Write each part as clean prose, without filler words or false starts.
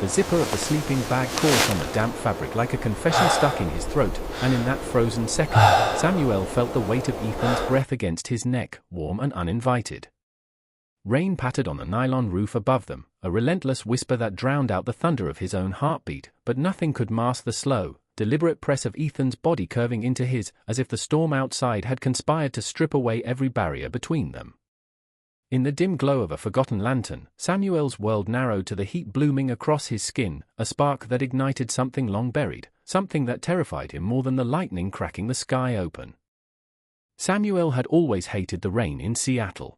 The zipper of the sleeping bag caught on the damp fabric like a confession stuck in his throat, and in that frozen second, Samuel felt the weight of Ethan's breath against his neck, warm and uninvited. Rain pattered on the nylon roof above them, a relentless whisper that drowned out the thunder of his own heartbeat, but nothing could mask the slow, deliberate press of Ethan's body curving into his, as if the storm outside had conspired to strip away every barrier between them. In the dim glow of a forgotten lantern, Samuel's world narrowed to the heat blooming across his skin, a spark that ignited something long buried, something that terrified him more than the lightning cracking the sky open. Samuel had always hated the rain in Seattle.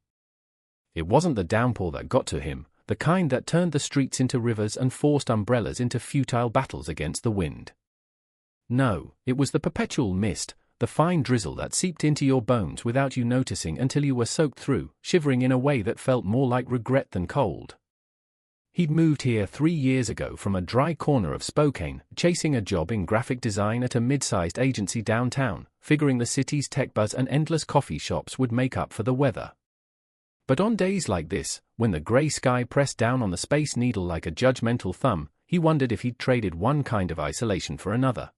It wasn't the downpour that got to him, the kind that turned the streets into rivers and forced umbrellas into futile battles against the wind. No, it was the perpetual mist, the fine drizzle that seeped into your bones without you noticing until you were soaked through, shivering in a way that felt more like regret than cold. He'd moved here 3 years ago from a dry corner of Spokane, chasing a job in graphic design at a mid-sized agency downtown, figuring the city's tech buzz and endless coffee shops would make up for the weather. But on days like this, when the grey sky pressed down on the Space Needle like a judgmental thumb, he wondered if he'd traded one kind of isolation for another.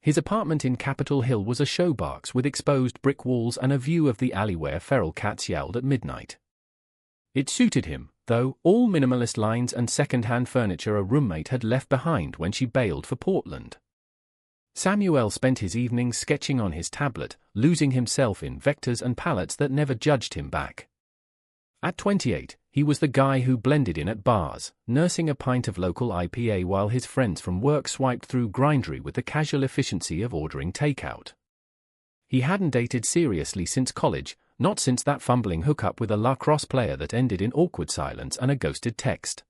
His apartment in Capitol Hill was a showbox with exposed brick walls and a view of the alley where feral cats yowled at midnight. It suited him, though, all minimalist lines and second-hand furniture a roommate had left behind when she bailed for Portland. Samuel spent his evenings sketching on his tablet, losing himself in vectors and palettes that never judged him back. At 28, he was the guy who blended in at bars, nursing a pint of local IPA while his friends from work swiped through Grindry with the casual efficiency of ordering takeout. He hadn't dated seriously since college, not since that fumbling hookup with a lacrosse player that ended in awkward silence and a ghosted text.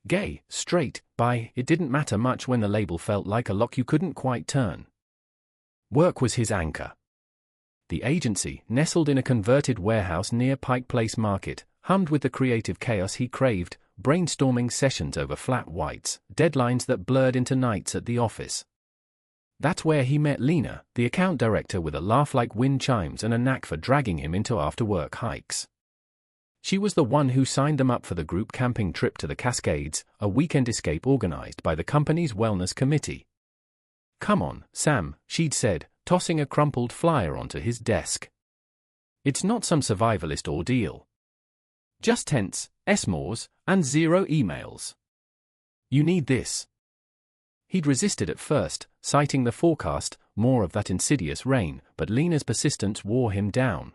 Gay, straight, bi, it didn't matter much when the label felt like a lock you couldn't quite turn. Work was his anchor. The agency, nestled in a converted warehouse near Pike Place Market, hummed with the creative chaos he craved, brainstorming sessions over flat whites, deadlines that blurred into nights at the office. That's where he met Lena, the account director with a laugh like wind chimes and a knack for dragging him into after-work hikes. She was the one who signed them up for the group camping trip to the Cascades, a weekend escape organized by the company's wellness committee. "Come on, Sam," she'd said, tossing a crumpled flyer onto his desk. "It's not some survivalist ordeal. Just tents, s'mores, and 0 emails. You need this." He'd resisted at first, citing the forecast, more of that insidious rain, but Lena's persistence wore him down.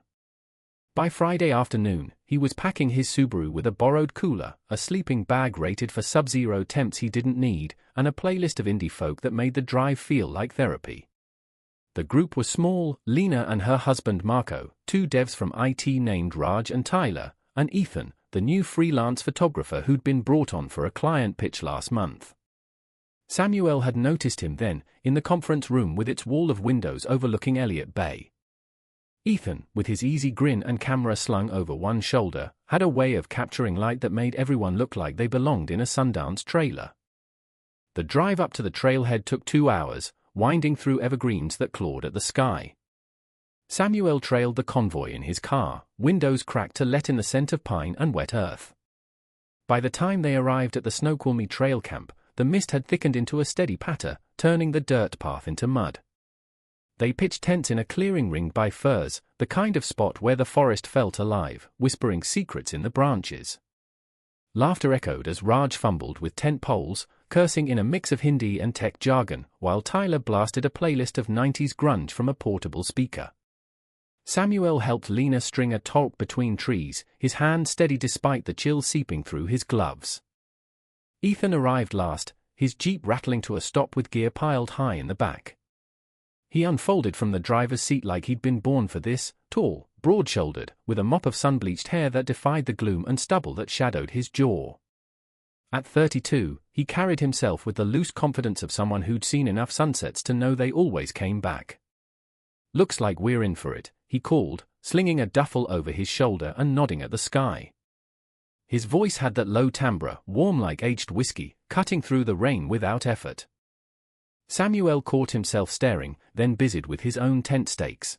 By Friday afternoon, he was packing his Subaru with a borrowed cooler, a sleeping bag rated for sub-zero temps he didn't need, and a playlist of indie folk that made the drive feel like therapy. The group was small: Lena and her husband Marco, 2 devs from IT named Raj and Tyler, and Ethan, the new freelance photographer who'd been brought on for a client pitch last month. Samuel had noticed him then, in the conference room with its wall of windows overlooking Elliott Bay. Ethan, with his easy grin and camera slung over one shoulder, had a way of capturing light that made everyone look like they belonged in a Sundance trailer. The drive up to the trailhead took 2 hours, winding through evergreens that clawed at the sky. Samuel trailed the convoy in his car, windows cracked to let in the scent of pine and wet earth. By the time they arrived at the Snoqualmie Trail Camp, the mist had thickened into a steady patter, turning the dirt path into mud. They pitched tents in a clearing ringed by firs, the kind of spot where the forest felt alive, whispering secrets in the branches. Laughter echoed as Raj fumbled with tent poles, cursing in a mix of Hindi and tech jargon, while Tyler blasted a playlist of 90s grunge from a portable speaker. Samuel helped Lena string a talk between trees, his hand steady despite the chill seeping through his gloves. Ethan arrived last, his Jeep rattling to a stop with gear piled high in the back. He unfolded from the driver's seat like he'd been born for this, tall, broad-shouldered, with a mop of sun-bleached hair that defied the gloom and stubble that shadowed his jaw. At 32, he carried himself with the loose confidence of someone who'd seen enough sunsets to know they always came back. "Looks like we're in for it," he called, slinging a duffel over his shoulder and nodding at the sky. His voice had that low timbre, warm like aged whiskey, cutting through the rain without effort. Samuel caught himself staring, then busied with his own tent stakes.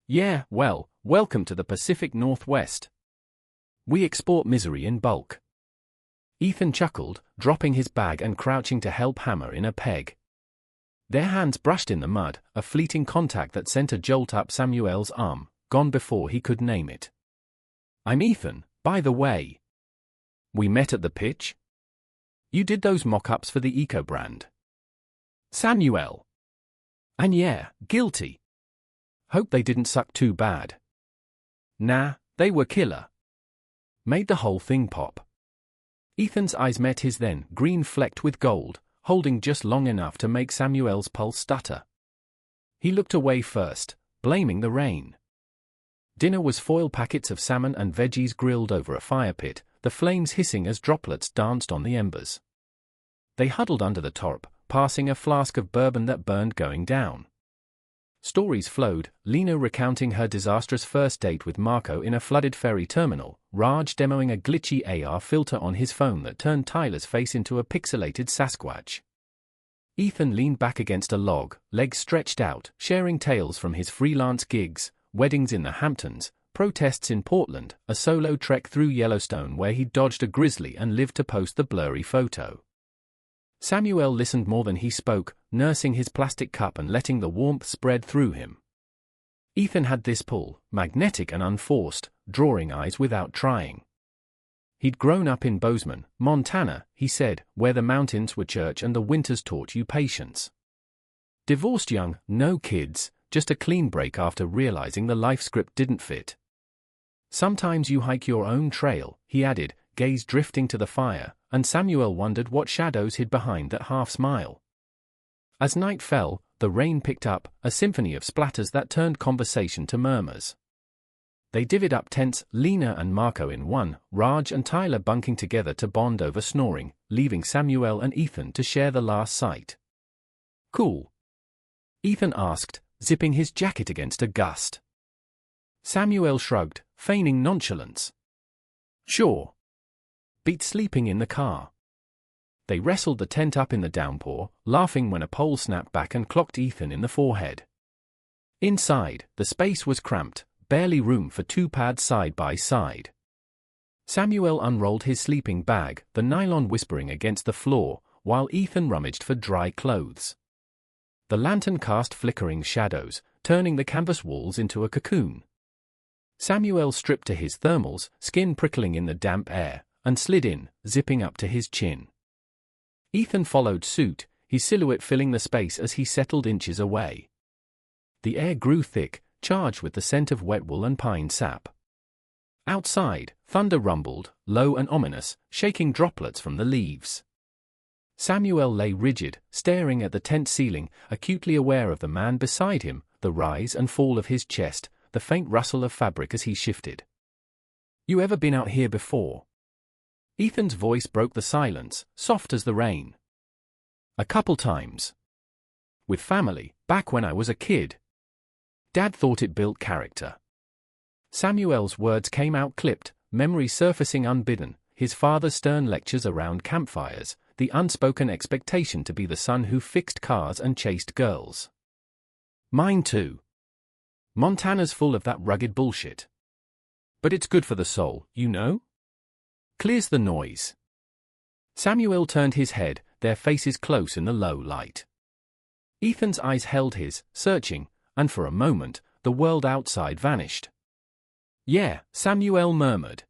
"Yeah, well, welcome to the Pacific Northwest. We export misery in bulk. Ethan chuckled, dropping his bag and crouching to help hammer in a peg. Their hands brushed in the mud, a fleeting contact that sent a jolt up Samuel's arm, gone before he could name it. "I'm Ethan, by the way. We met at the pitch? You did those mock-ups for the eco brand." "Samuel. And yeah, guilty. Hope they didn't suck too bad." "Nah, they were killer. Made the whole thing pop." Ethan's eyes met his then, green flecked with gold, holding just long enough to make Samuel's pulse stutter. He looked away first, blaming the rain. Dinner was foil packets of salmon and veggies grilled over a fire pit, the flames hissing as droplets danced on the embers. They huddled under the tarp, passing a flask of bourbon that burned going down. Stories flowed, Lena recounting her disastrous first date with Marco in a flooded ferry terminal, Raj demoing a glitchy AR filter on his phone that turned Tyler's face into a pixelated Sasquatch. Ethan leaned back against a log, legs stretched out, sharing tales from his freelance gigs, weddings in the Hamptons, protests in Portland, a solo trek through Yellowstone where he dodged a grizzly and lived to post the blurry photo. Samuel listened more than he spoke, nursing his plastic cup and letting the warmth spread through him. Ethan had this pull, magnetic and unforced, drawing eyes without trying. He'd grown up in Bozeman, Montana, he said, where the mountains were church and the winters taught you patience. Divorced young, no kids, just a clean break after realizing the life script didn't fit. "Sometimes you hike your own trail," he added, gaze drifting to the fire, and Samuel wondered what shadows hid behind that half-smile. As night fell, the rain picked up, a symphony of splatters that turned conversation to murmurs. They divvied up tents, Lena and Marco in one, Raj and Tyler bunking together to bond over snoring, leaving Samuel and Ethan to share the last sight. "Cool?" Ethan asked, zipping his jacket against a gust. Samuel shrugged, feigning nonchalance. "Sure. Beat sleeping in the car." They wrestled the tent up in the downpour, laughing when a pole snapped back and clocked Ethan in the forehead. Inside, the space was cramped, barely room for two pads side by side. Samuel unrolled his sleeping bag, the nylon whispering against the floor, while Ethan rummaged for dry clothes. The lantern cast flickering shadows, turning the canvas walls into a cocoon. Samuel stripped to his thermals, skin prickling in the damp air, and slid in, zipping up to his chin. Ethan followed suit, his silhouette filling the space as he settled inches away. The air grew thick, charged with the scent of wet wool and pine sap. Outside, thunder rumbled, low and ominous, shaking droplets from the leaves. Samuel lay rigid, staring at the tent ceiling, acutely aware of the man beside him, the rise and fall of his chest, the faint rustle of fabric as he shifted. "You ever been out here before?" Ethan's voice broke the silence, soft as the rain. "A couple times. With family, back when I was a kid. Dad thought it built character." Samuel's words came out clipped, memory surfacing unbidden, his father's stern lectures around campfires, the unspoken expectation to be the son who fixed cars and chased girls. "Mine too. Montana's full of that rugged bullshit. But it's good for the soul, you know? Clears the noise." Samuel turned his head, their faces close in the low light. Ethan's eyes held his, searching, and for a moment, the world outside vanished. "Yeah," Samuel murmured.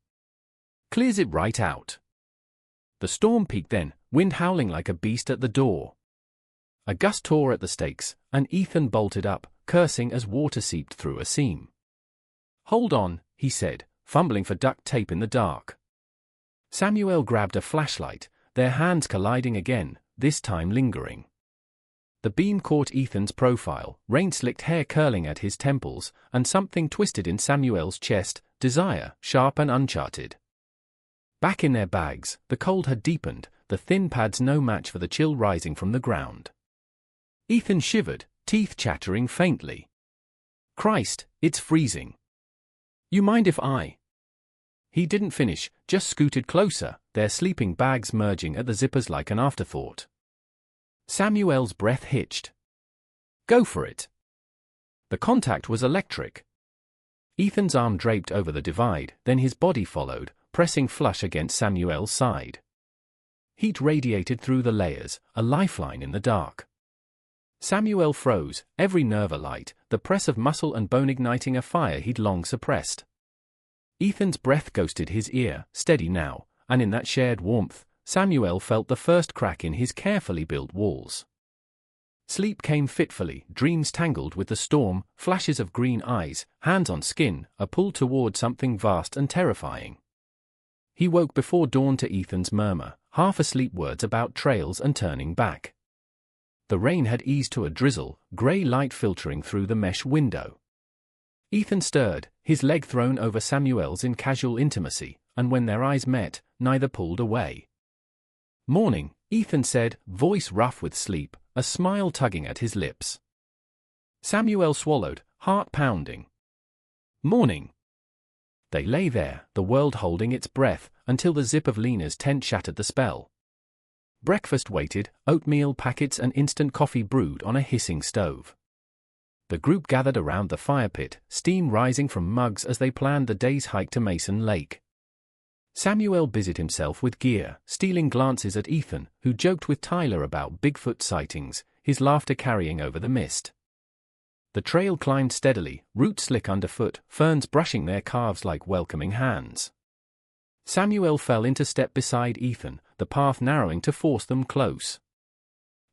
"Clears it right out." The storm peaked then, wind howling like a beast at the door. A gust tore at the stakes, and Ethan bolted up, cursing as water seeped through a seam. "Hold on," he said, fumbling for duct tape in the dark. Samuel grabbed a flashlight, their hands colliding again, this time lingering. The beam caught Ethan's profile, rain-slicked hair curling at his temples, and something twisted in Samuel's chest, desire, sharp and uncharted. Back in their bags, the cold had deepened, the thin pads no match for the chill rising from the ground. Ethan shivered, teeth chattering faintly. "Christ, it's freezing. You mind if I—" He didn't finish, just scooted closer, their sleeping bags merging at the zippers like an afterthought. Samuel's breath hitched. "Go for it." The contact was electric. Ethan's arm draped over the divide, then his body followed, pressing flush against Samuel's side. Heat radiated through the layers, a lifeline in the dark. Samuel froze, every nerve alight, the press of muscle and bone igniting a fire he'd long suppressed. Ethan's breath ghosted his ear, steady now, and in that shared warmth, Samuel felt the first crack in his carefully built walls. Sleep came fitfully, dreams tangled with the storm, flashes of green eyes, hands on skin, a pull toward something vast and terrifying. He woke before dawn to Ethan's murmur, half-asleep words about trails and turning back. The rain had eased to a drizzle, grey light filtering through the mesh window. Ethan stirred, his leg thrown over Samuel's in casual intimacy, and when their eyes met, neither pulled away. "Morning," Ethan said, voice rough with sleep, a smile tugging at his lips. Samuel swallowed, heart pounding. "Morning." They lay there, the world holding its breath, until the zip of Lena's tent shattered the spell. Breakfast waited, oatmeal packets and instant coffee brewed on a hissing stove. The group gathered around the fire pit, steam rising from mugs as they planned the day's hike to Mason Lake. Samuel busied himself with gear, stealing glances at Ethan, who joked with Tyler about Bigfoot sightings, his laughter carrying over the mist. The trail climbed steadily, roots slick underfoot, ferns brushing their calves like welcoming hands. Samuel fell into step beside Ethan, the path narrowing to force them close.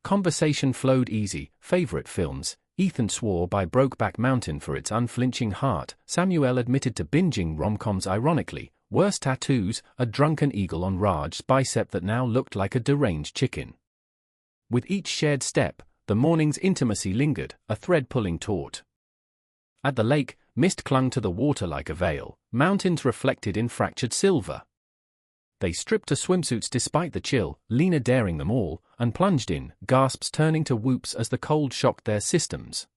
Conversation flowed easy, favorite films. Ethan swore by Brokeback Mountain for its unflinching heart. Samuel admitted to binging rom-coms ironically. Worse tattoos, a drunken eagle on Raj's bicep that now looked like a deranged chicken. With each shared step, the morning's intimacy lingered, a thread pulling taut. At the lake, mist clung to the water like a veil, mountains reflected in fractured silver. They stripped to swimsuits despite the chill, Lena daring them all, and plunged in, gasps turning to whoops as the cold shocked their systems.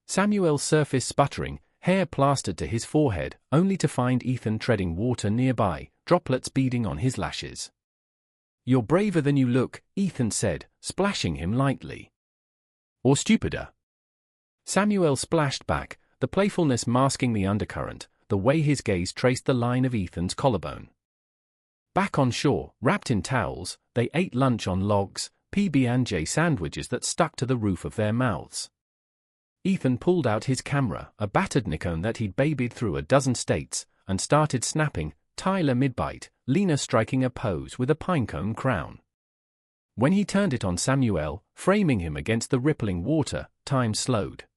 Samuel's surface sputtering, hair plastered to his forehead, only to find Ethan treading water nearby, droplets beading on his lashes. "You're braver than you look," Ethan said, splashing him lightly. "Or stupider." Samuel splashed back, the playfulness masking the undercurrent, the way his gaze traced the line of Ethan's collarbone. Back on shore, wrapped in towels, they ate lunch on logs, PB&J sandwiches that stuck to the roof of their mouths. Ethan pulled out his camera, a battered Nikon that he'd babied through a dozen states, and started snapping, Tyler mid-bite, Lena striking a pose with a pinecone crown. When he turned it on Samuel, framing him against the rippling water, time slowed.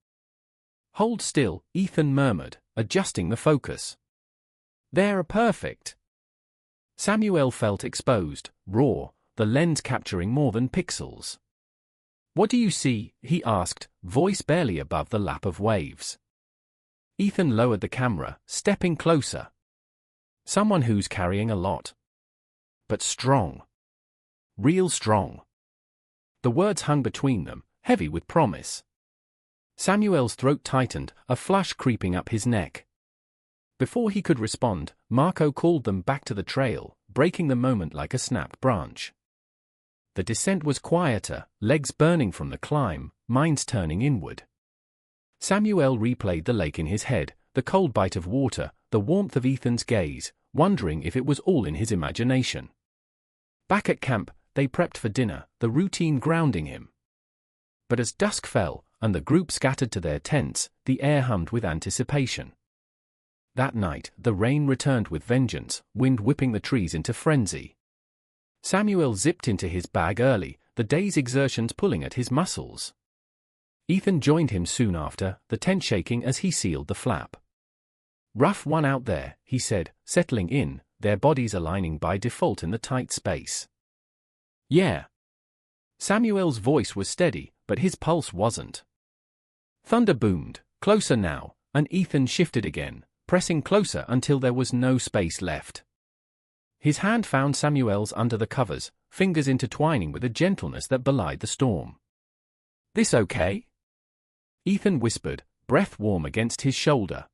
"Hold still," Ethan murmured, adjusting the focus. "They're perfect." Samuel felt exposed, raw, the lens capturing more than pixels. "What do you see?" he asked, voice barely above the lap of waves. Ethan lowered the camera, stepping closer. "Someone who's carrying a lot. But strong. Real strong." The words hung between them, heavy with promise. Samuel's throat tightened, a flush creeping up his neck. Before he could respond, Marco called them back to the trail, breaking the moment like a snapped branch. The descent was quieter, legs burning from the climb, minds turning inward. Samuel replayed the lake in his head, the cold bite of water, the warmth of Ethan's gaze, wondering if it was all in his imagination. Back at camp, they prepped for dinner, the routine grounding him. But as dusk fell, and the group scattered to their tents, the air hummed with anticipation. That night, the rain returned with vengeance, wind whipping the trees into frenzy. Samuel zipped into his bag early, the day's exertions pulling at his muscles. Ethan joined him soon after, the tent shaking as he sealed the flap. "Rough one out there," he said, settling in, their bodies aligning by default in the tight space. "Yeah." Samuel's voice was steady, but his pulse wasn't. Thunder boomed, closer now, and Ethan shifted again, pressing closer until there was no space left. His hand found Samuel's under the covers, fingers intertwining with a gentleness that belied the storm. "This okay?" Ethan whispered, breath warm against his shoulder.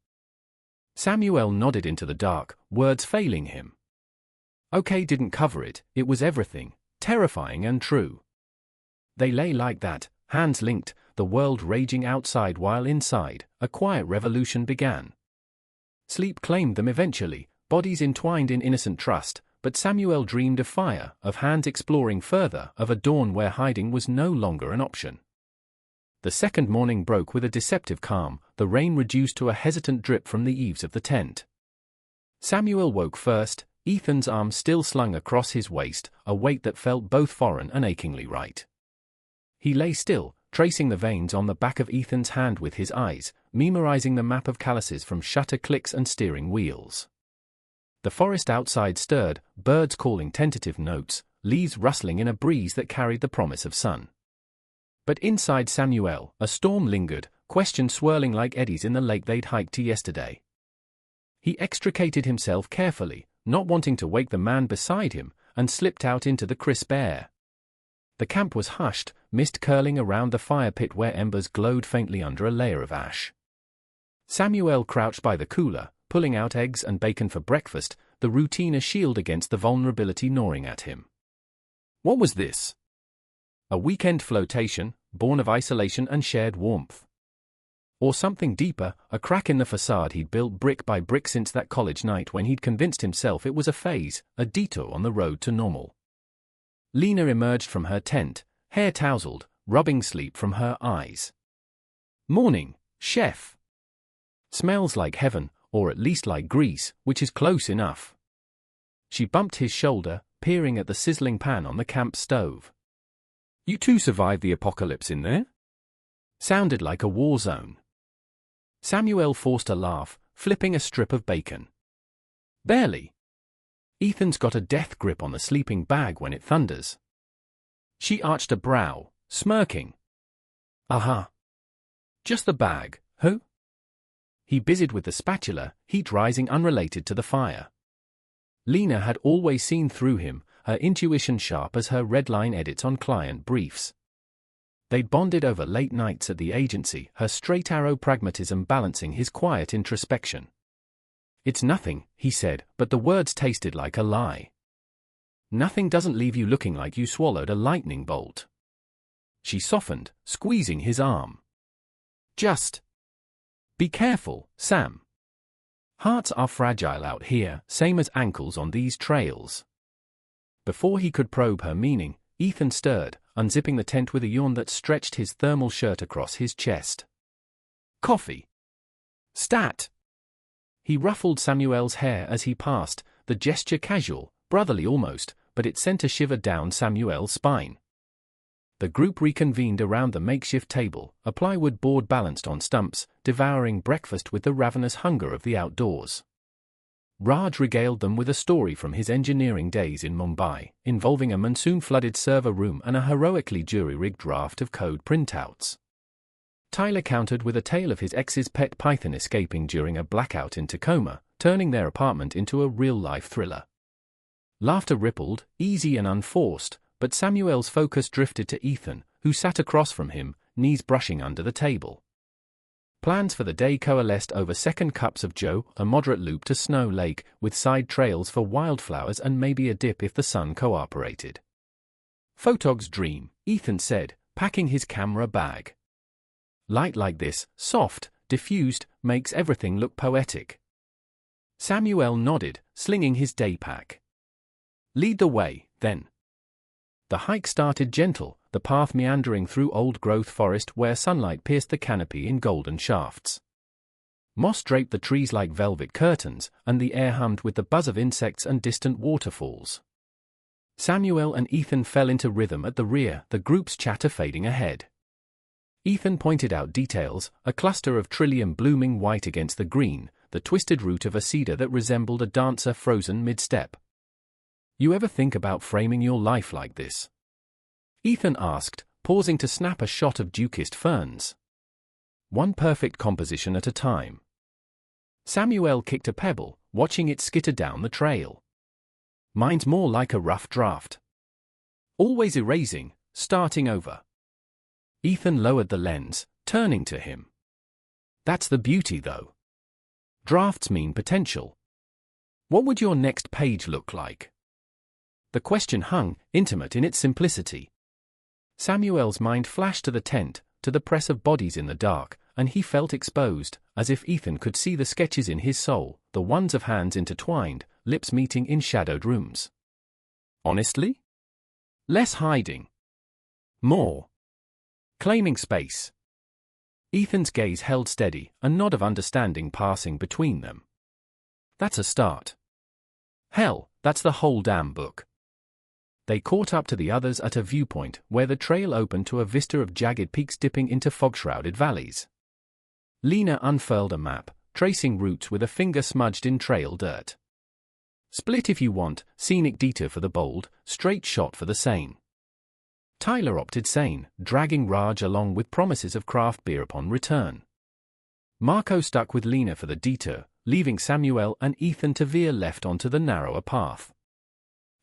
Samuel nodded into the dark, words failing him. Okay didn't cover it, it was everything, terrifying and true. They lay like that, hands linked, the world raging outside while inside, a quiet revolution began. Sleep claimed them eventually, bodies entwined in innocent trust, but Samuel dreamed of fire, of hands exploring further, of a dawn where hiding was no longer an option. The second morning broke with a deceptive calm, the rain reduced to a hesitant drip from the eaves of the tent. Samuel woke first, Ethan's arm still slung across his waist, a weight that felt both foreign and achingly right. He lay still, tracing the veins on the back of Ethan's hand with his eyes, memorizing the map of calluses from shutter clicks and steering wheels. The forest outside stirred, birds calling tentative notes, leaves rustling in a breeze that carried the promise of sun. But inside Samuel, a storm lingered, questions swirling like eddies in the lake they'd hiked to yesterday. He extricated himself carefully, not wanting to wake the man beside him, and slipped out into the crisp air. The camp was hushed, mist curling around the fire pit where embers glowed faintly under a layer of ash. Samuel crouched by the cooler, pulling out eggs and bacon for breakfast, the routine a shield against the vulnerability gnawing at him. What was this? A weekend flotation, born of isolation and shared warmth? Or something deeper, a crack in the facade he'd built brick by brick since that college night when he'd convinced himself it was a phase, a detour on the road to normal? Lena emerged from her tent, hair tousled, rubbing sleep from her eyes. "Morning, chef." "Smells like heaven, or at least like grease, which is close enough." She bumped his shoulder, peering at the sizzling pan on the camp stove. "You two survived the apocalypse in there?" Sounded like a war zone. Samuel forced a laugh, flipping a strip of bacon. "Barely. Ethan's got a death grip on the sleeping bag when it thunders." She arched a brow, smirking. "Aha. Just the bag, huh?" He busied with the spatula, heat rising unrelated to the fire. Lena had always seen through him, her intuition sharp as her red-line edits on client briefs. They'd bonded over late nights at the agency, her straight-arrow pragmatism balancing his quiet introspection. "It's nothing," he said, but the words tasted like a lie. "Nothing doesn't leave you looking like you swallowed a lightning bolt." She softened, squeezing his arm. "Just be careful, Sam. Hearts are fragile out here, same as ankles on these trails." Before he could probe her meaning, Ethan stirred, unzipping the tent with a yawn that stretched his thermal shirt across his chest. "Coffee." "Stat." He ruffled Samuel's hair as he passed, the gesture casual, brotherly almost, but it sent a shiver down Samuel's spine. The group reconvened around the makeshift table, a plywood board balanced on stumps, devouring breakfast with the ravenous hunger of the outdoors. Raj regaled them with a story from his engineering days in Mumbai, involving a monsoon-flooded server room and a heroically jury-rigged draft of code printouts. Tyler countered with a tale of his ex's pet python escaping during a blackout in Tacoma, turning their apartment into a real-life thriller. Laughter rippled, easy and unforced, but Samuel's focus drifted to Ethan, who sat across from him, knees brushing under the table. Plans for the day coalesced over second cups of joe, a moderate loop to Snow Lake, with side trails for wildflowers and maybe a dip if the sun cooperated. "Photog's dream," Ethan said, packing his camera bag. "Light like this, soft, diffused, makes everything look poetic." Samuel nodded, slinging his day pack. "Lead the way, then." The hike started gentle, the path meandering through old-growth forest where sunlight pierced the canopy in golden shafts. Moss draped the trees like velvet curtains, and the air hummed with the buzz of insects and distant waterfalls. Samuel and Ethan fell into rhythm at the rear, the group's chatter fading ahead. Ethan pointed out details, a cluster of trillium blooming white against the green, the twisted root of a cedar that resembled a dancer frozen mid-step. "You ever think about framing your life like this?" Ethan asked, pausing to snap a shot of dew-kissed ferns. "One perfect composition at a time." Samuel kicked a pebble, watching it skitter down the trail. "Mine's more like a rough draft. Always erasing, starting over." Ethan lowered the lens, turning to him. "That's the beauty, though. Drafts mean potential. What would your next page look like?" The question hung, intimate in its simplicity. Samuel's mind flashed to the tent, to the press of bodies in the dark, and he felt exposed, as if Ethan could see the sketches in his soul, the ones of hands intertwined, lips meeting in shadowed rooms. Honestly? Less hiding. More. Claiming space. Ethan's gaze held steady, a nod of understanding passing between them. That's a start. Hell, that's the whole damn book. They caught up to the others at a viewpoint where the trail opened to a vista of jagged peaks dipping into fog-shrouded valleys. Lena unfurled a map, tracing routes with a finger smudged in trail dirt. Split if you want, scenic detour for the bold, straight shot for the sane. Tyler opted sane, dragging Raj along with promises of craft beer upon return. Marco stuck with Lena for the detour, leaving Samuel and Ethan to veer left onto the narrower path.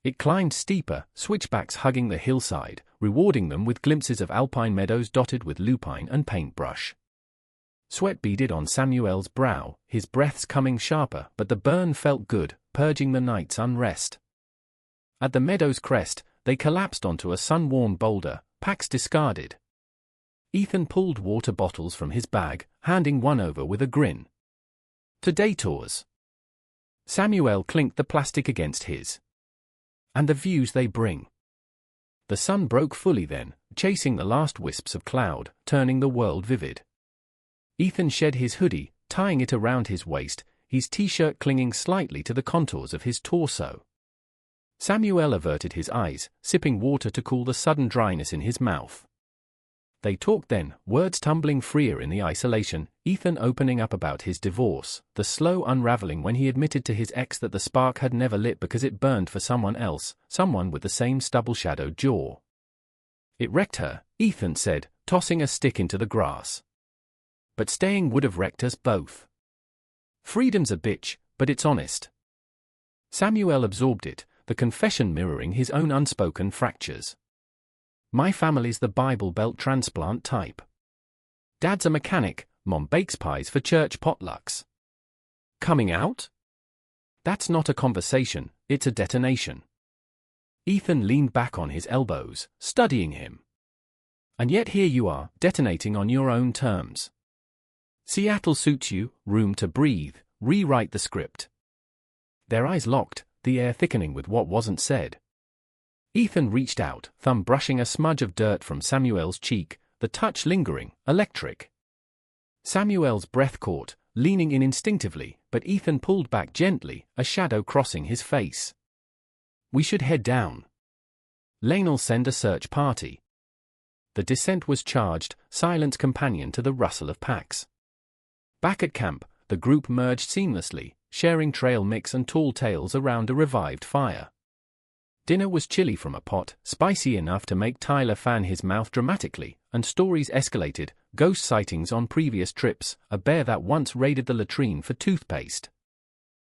It climbed steeper, switchbacks hugging the hillside, rewarding them with glimpses of alpine meadows dotted with lupine and paintbrush. Sweat beaded on Samuel's brow, his breaths coming sharper, but the burn felt good, purging the night's unrest. At the meadow's crest, they collapsed onto a sun-warmed boulder, packs discarded. Ethan pulled water bottles from his bag, handing one over with a grin. "Today tours." Samuel clinked the plastic against his. "And the views they bring." The sun broke fully then, chasing the last wisps of cloud, turning the world vivid. Ethan shed his hoodie, tying it around his waist, his t-shirt clinging slightly to the contours of his torso. Samuel averted his eyes, sipping water to cool the sudden dryness in his mouth. They talked then, words tumbling freer in the isolation, Ethan opening up about his divorce, the slow unraveling when he admitted to his ex that the spark had never lit because it burned for someone else, someone with the same stubble-shadowed jaw. "It wrecked her," Ethan said, tossing a stick into the grass. "But staying would have wrecked us both. Freedom's a bitch, but it's honest." Samuel absorbed it, the confession mirroring his own unspoken fractures. "My family's the Bible Belt transplant type. Dad's a mechanic, Mom bakes pies for church potlucks. Coming out? That's not a conversation, it's a detonation." Ethan leaned back on his elbows, studying him. "And yet here you are, detonating on your own terms. Seattle suits you, room to breathe, rewrite the script." Their eyes locked, the air thickening with what wasn't said. Ethan reached out, thumb brushing a smudge of dirt from Samuel's cheek, the touch lingering, electric. Samuel's breath caught, leaning in instinctively, but Ethan pulled back gently, a shadow crossing his face. "We should head down. Lane'll send a search party." The descent was charged, silence companion to the rustle of packs. Back at camp, the group merged seamlessly, sharing trail mix and tall tales around a revived fire. Dinner was chilly from a pot, spicy enough to make Tyler fan his mouth dramatically, and stories escalated, ghost sightings on previous trips, a bear that once raided the latrine for toothpaste.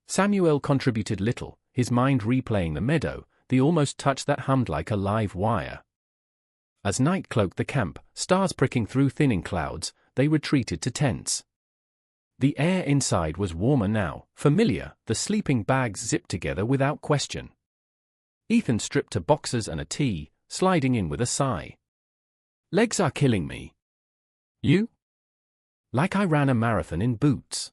Samuel contributed little, his mind replaying the meadow, the almost touch that hummed like a live wire. As night cloaked the camp, stars pricking through thinning clouds, they retreated to tents. The air inside was warmer now, familiar, the sleeping bags zipped together without question. Ethan stripped to boxers and a tee, sliding in with a sigh. "Legs are killing me." "You?" "Like I ran a marathon in boots."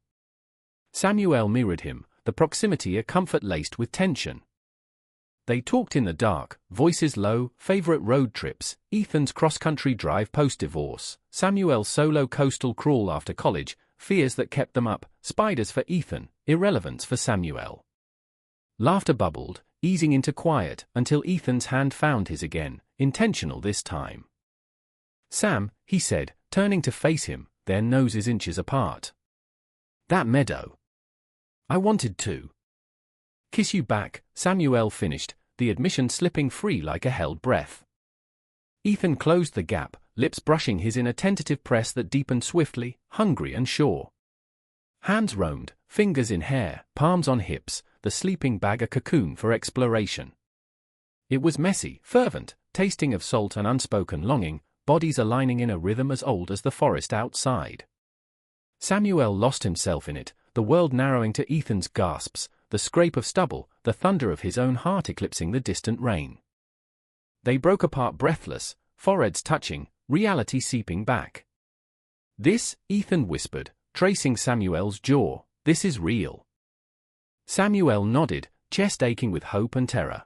Samuel mirrored him, the proximity a comfort laced with tension. They talked in the dark, voices low, favorite road trips, Ethan's cross-country drive post-divorce, Samuel's solo coastal crawl after college, fears that kept them up, spiders for Ethan, irrelevance for Samuel. Laughter bubbled, easing into quiet, until Ethan's hand found his again, intentional this time. "Sam," he said, turning to face him, their noses inches apart. "That meadow. I wanted to kiss you back," Samuel finished, the admission slipping free like a held breath. Ethan closed the gap, lips brushing his in a tentative press that deepened swiftly, hungry and sure. Hands roamed, fingers in hair, palms on hips, the sleeping bag a cocoon for exploration. It was messy, fervent, tasting of salt and unspoken longing, bodies aligning in a rhythm as old as the forest outside. Samuel lost himself in it, the world narrowing to Ethan's gasps, the scrape of stubble, the thunder of his own heart eclipsing the distant rain. They broke apart breathless, foreheads touching, reality seeping back. "This," Ethan whispered, tracing Samuel's jaw, "this is real." Samuel nodded, chest aching with hope and terror.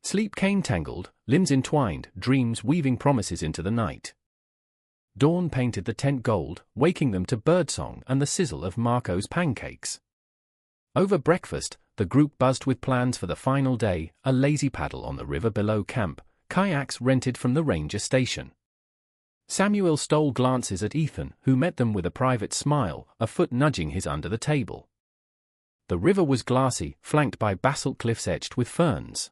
Sleep came tangled, limbs entwined, dreams weaving promises into the night. Dawn painted the tent gold, waking them to birdsong and the sizzle of Marco's pancakes. Over breakfast, the group buzzed with plans for the final day: a lazy paddle on the river below camp, kayaks rented from the ranger station. Samuel stole glances at Ethan, who met them with a private smile, a foot nudging his under the table. The river was glassy, flanked by basalt cliffs etched with ferns.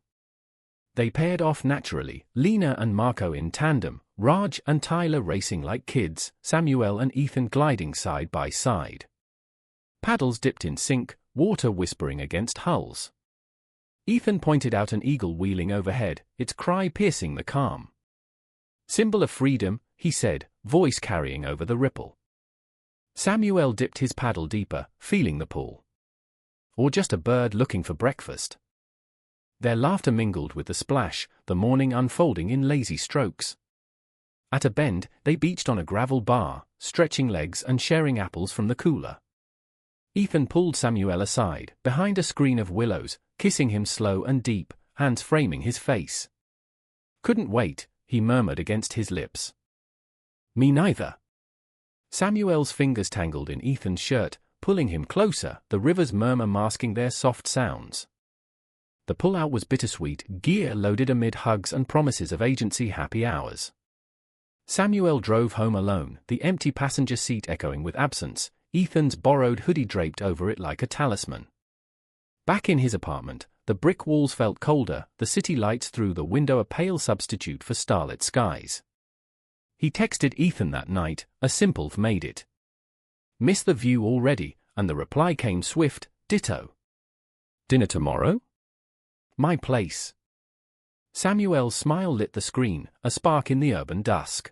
They paired off naturally, Lena and Marco in tandem, Raj and Tyler racing like kids, Samuel and Ethan gliding side by side. Paddles dipped in sync, water whispering against hulls. Ethan pointed out an eagle wheeling overhead, its cry piercing the calm. "Symbol of freedom," he said, voice carrying over the ripple. Samuel dipped his paddle deeper, feeling the pull. Or just a bird looking for breakfast. Their laughter mingled with the splash, the morning unfolding in lazy strokes. At a bend, they beached on a gravel bar, stretching legs and sharing apples from the cooler. Ethan pulled Samuel aside, behind a screen of willows, kissing him slow and deep, hands framing his face. "Couldn't wait," he murmured against his lips. "Me neither." Samuel's fingers tangled in Ethan's shirt, pulling him closer, the river's murmur masking their soft sounds. The pull-out was bittersweet, gear loaded amid hugs and promises of agency happy hours. Samuel drove home alone, the empty passenger seat echoing with absence, Ethan's borrowed hoodie draped over it like a talisman. Back in his apartment, the brick walls felt colder, the city lights through the window a pale substitute for starlit skies. He texted Ethan that night, a simple "made it." "Miss the view already," and the reply came swift, "Ditto." "Dinner tomorrow?" "My place." Samuel's smile lit the screen, a spark in the urban dusk.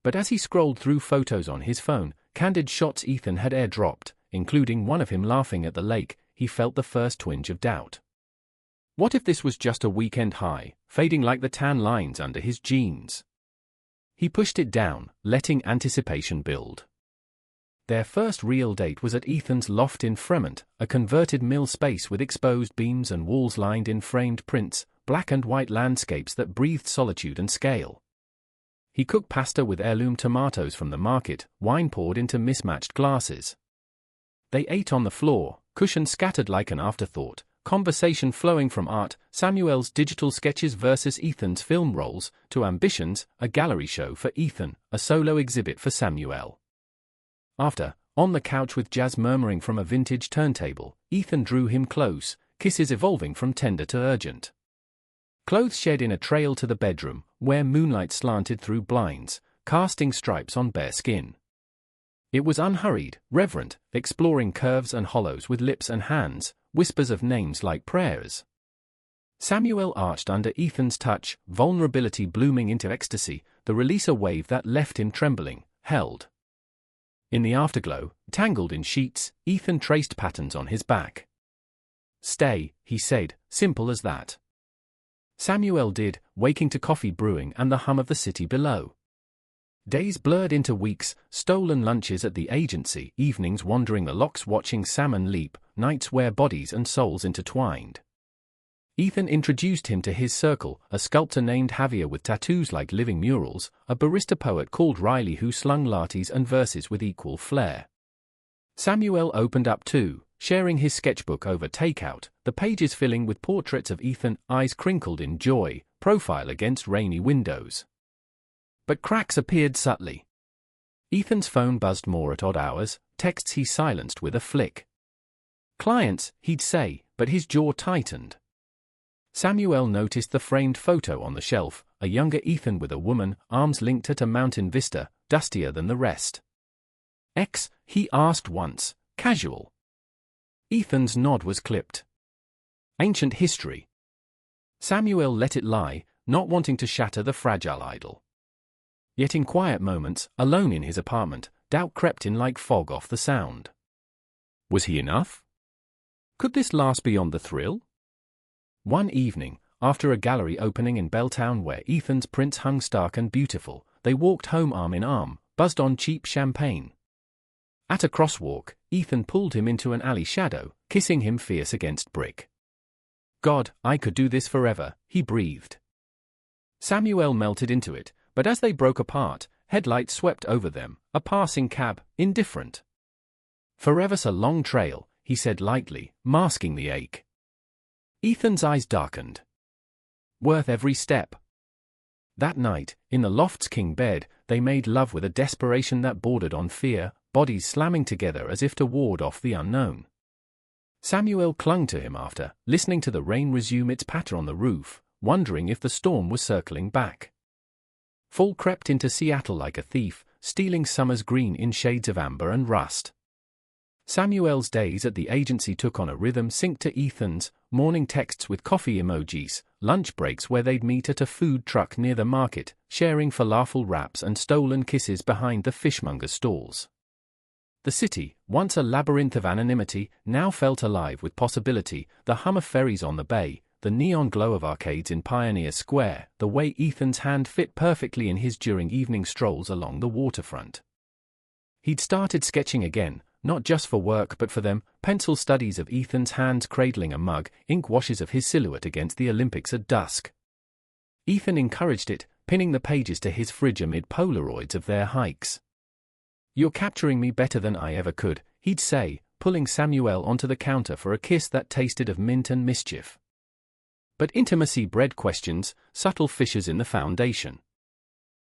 But as he scrolled through photos on his phone, candid shots Ethan had airdropped, including one of him laughing at the lake, he felt the first twinge of doubt. What if this was just a weekend high, fading like the tan lines under his jeans? He pushed it down, letting anticipation build. Their first real date was at Ethan's loft in Fremont, a converted mill space with exposed beams and walls lined in framed prints, black and white landscapes that breathed solitude and scale. He cooked pasta with heirloom tomatoes from the market, wine poured into mismatched glasses. They ate on the floor, cushions scattered like an afterthought, conversation flowing from art, Samuel's digital sketches versus Ethan's film rolls, to ambitions, a gallery show for Ethan, a solo exhibit for Samuel. After, on the couch with jazz murmuring from a vintage turntable, Ethan drew him close, kisses evolving from tender to urgent. Clothes shed in a trail to the bedroom, where moonlight slanted through blinds, casting stripes on bare skin. It was unhurried, reverent, exploring curves and hollows with lips and hands, whispers of names like prayers. Samuel arched under Ethan's touch, vulnerability blooming into ecstasy, the releaser wave that left him trembling, held. In the afterglow, tangled in sheets, Ethan traced patterns on his back. "Stay," he said, simple as that. Samuel did, waking to coffee brewing and the hum of the city below. Days blurred into weeks, stolen lunches at the agency, evenings wandering the locks watching salmon leap, nights where bodies and souls intertwined. Ethan introduced him to his circle, a sculptor named Javier with tattoos like living murals, a barista poet called Riley who slung lattes and verses with equal flair. Samuel opened up too, sharing his sketchbook over takeout, the pages filling with portraits of Ethan, eyes crinkled in joy, profile against rainy windows. But cracks appeared subtly. Ethan's phone buzzed more at odd hours, texts he silenced with a flick. "Clients," he'd say, but his jaw tightened. Samuel noticed the framed photo on the shelf, a younger Ethan with a woman, arms linked at a mountain vista, dustier than the rest. "Ex?" he asked once, casual. Ethan's nod was clipped. "Ancient history." Samuel let it lie, not wanting to shatter the fragile idol. Yet in quiet moments, alone in his apartment, doubt crept in like fog off the sound. Was he enough? Could this last beyond the thrill? One evening, after a gallery opening in Belltown where Ethan's prints hung stark and beautiful, they walked home arm in arm, buzzed on cheap champagne. At a crosswalk, Ethan pulled him into an alley shadow, kissing him fierce against brick. God, I could do this forever, he breathed. Samuel melted into it, but as they broke apart, headlights swept over them, a passing cab, indifferent. Forever's a long trail, he said lightly, masking the ache. Ethan's eyes darkened. Worth every step. That night, in the loft's king bed, they made love with a desperation that bordered on fear, bodies slamming together as if to ward off the unknown. Samuel clung to him after, listening to the rain resume its patter on the roof, wondering if the storm was circling back. Fall crept into Seattle like a thief, stealing summer's green in shades of amber and rust. Samuel's days at the agency took on a rhythm synced to Ethan's, morning texts with coffee emojis, lunch breaks where they'd meet at a food truck near the market, sharing falafel wraps and stolen kisses behind the fishmonger stalls. The city, once a labyrinth of anonymity, now felt alive with possibility, the hum of ferries on the bay, the neon glow of arcades in Pioneer Square, the way Ethan's hand fit perfectly in his during evening strolls along the waterfront. He'd started sketching again, not just for work but for them, pencil studies of Ethan's hands cradling a mug, ink washes of his silhouette against the Olympics at dusk. Ethan encouraged it, pinning the pages to his fridge amid Polaroids of their hikes. "You're capturing me better than I ever could," he'd say, pulling Samuel onto the counter for a kiss that tasted of mint and mischief. But intimacy bred questions, subtle fissures in the foundation.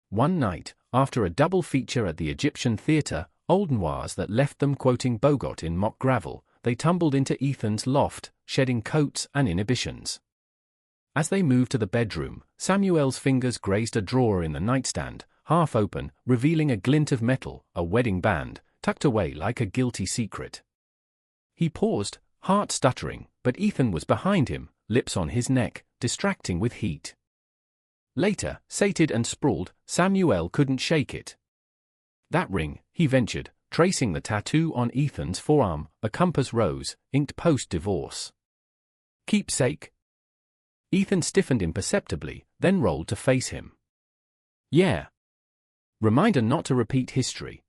One night, after a double feature at the Egyptian Theatre, old noirs that left them quoting Bogart in mock gravel, they tumbled into Ethan's loft, shedding coats and inhibitions. As they moved to the bedroom, Samuel's fingers grazed a drawer in the nightstand, half open, revealing a glint of metal, a wedding band, tucked away like a guilty secret. He paused, heart stuttering, but Ethan was behind him, lips on his neck, distracting with heat. Later, sated and sprawled, Samuel couldn't shake it. "That ring," he ventured, tracing the tattoo on Ethan's forearm, a compass rose, inked post-divorce. "Keepsake?" Ethan stiffened imperceptibly, then rolled to face him. "Yeah." Reminder not to repeat history.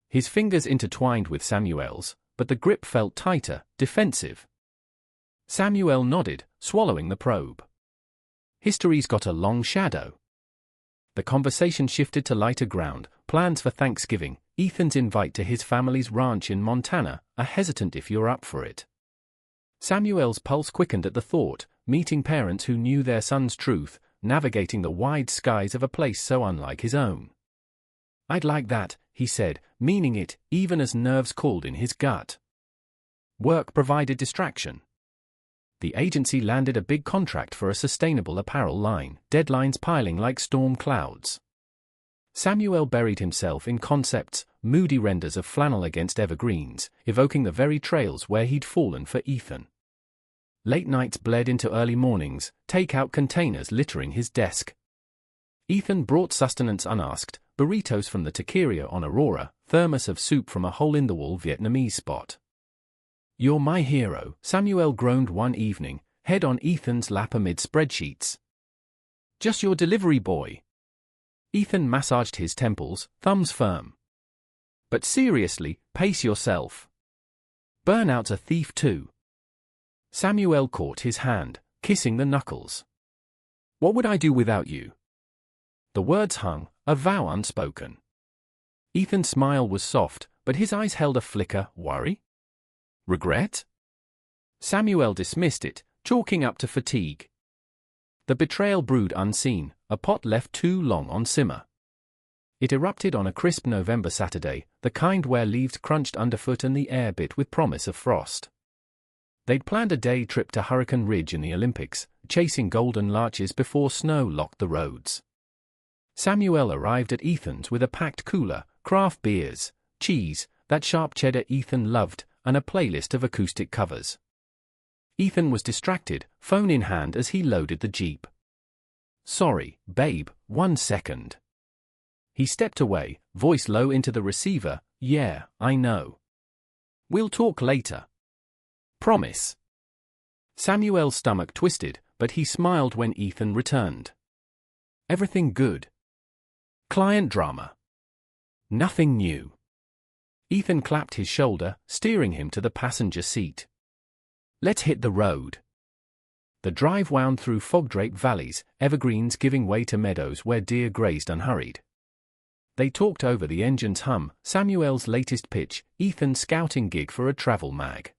His fingers intertwined with Samuel's, but the grip felt tighter, defensive. Samuel nodded, swallowing the probe. "History's got a long shadow." The conversation shifted to lighter ground, plans for Thanksgiving, Ethan's invite to his family's ranch in Montana, a hesitant if you're up for it. Samuel's pulse quickened at the thought, meeting parents who knew their son's truth, navigating the wide skies of a place so unlike his own. "I'd like that," he said, meaning it, even as nerves called in his gut. Work provided distraction. The agency landed a big contract for a sustainable apparel line, deadlines piling like storm clouds. Samuel buried himself in concepts, moody renders of flannel against evergreens, evoking the very trails where he'd fallen for Ethan. Late nights bled into early mornings, take-out containers littering his desk. Ethan brought sustenance unasked, burritos from the taqueria on Aurora, thermos of soup from a hole-in-the-wall Vietnamese spot. "You're my hero," Samuel groaned one evening, head on Ethan's lap amid spreadsheets. "Just your delivery boy." Ethan massaged his temples, thumbs firm. "But seriously, pace yourself. Burnout's a thief too." Samuel caught his hand, kissing the knuckles. "What would I do without you?" The words hung, a vow unspoken. Ethan's smile was soft, but his eyes held a flicker. Worry? Regret? Samuel dismissed it, chalking up to fatigue. The betrayal brewed unseen, a pot left too long on simmer. It erupted on a crisp November Saturday, the kind where leaves crunched underfoot and the air bit with promise of frost. They'd planned a day trip to Hurricane Ridge in the Olympics, chasing golden larches before snow locked the roads. Samuel arrived at Ethan's with a packed cooler, craft beers, cheese, that sharp cheddar Ethan loved, and a playlist of acoustic covers. Ethan was distracted, phone in hand as he loaded the Jeep. "Sorry, babe, 1 second." He stepped away, voice low into the receiver. "Yeah, I know. We'll talk later. Promise." Samuel's stomach twisted, but he smiled when Ethan returned. "Everything good?" "Client drama." "Nothing new." Ethan clapped his shoulder, steering him to the passenger seat. "Let's hit the road." The drive wound through fog-draped valleys, evergreens giving way to meadows where deer grazed unhurried. They talked over the engine's hum, Samuel's latest pitch, Ethan's scouting gig for a travel mag.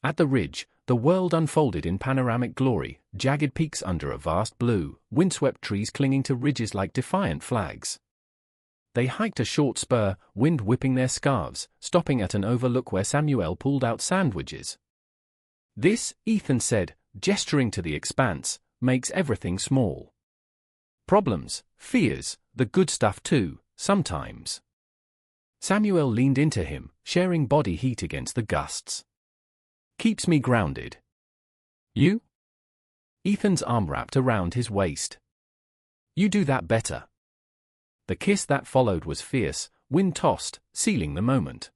At the ridge, the world unfolded in panoramic glory, jagged peaks under a vast blue, windswept trees clinging to ridges like defiant flags. They hiked a short spur, wind whipping their scarves, stopping at an overlook where Samuel pulled out sandwiches. "This," Ethan said, gesturing to the expanse, "makes everything small. Problems, fears, the good stuff too, sometimes." Samuel leaned into him, sharing body heat against the gusts. "Keeps me grounded." "You?" Ethan's arm wrapped around his waist. "You do that better." The kiss that followed was fierce, wind-tossed, sealing the moment.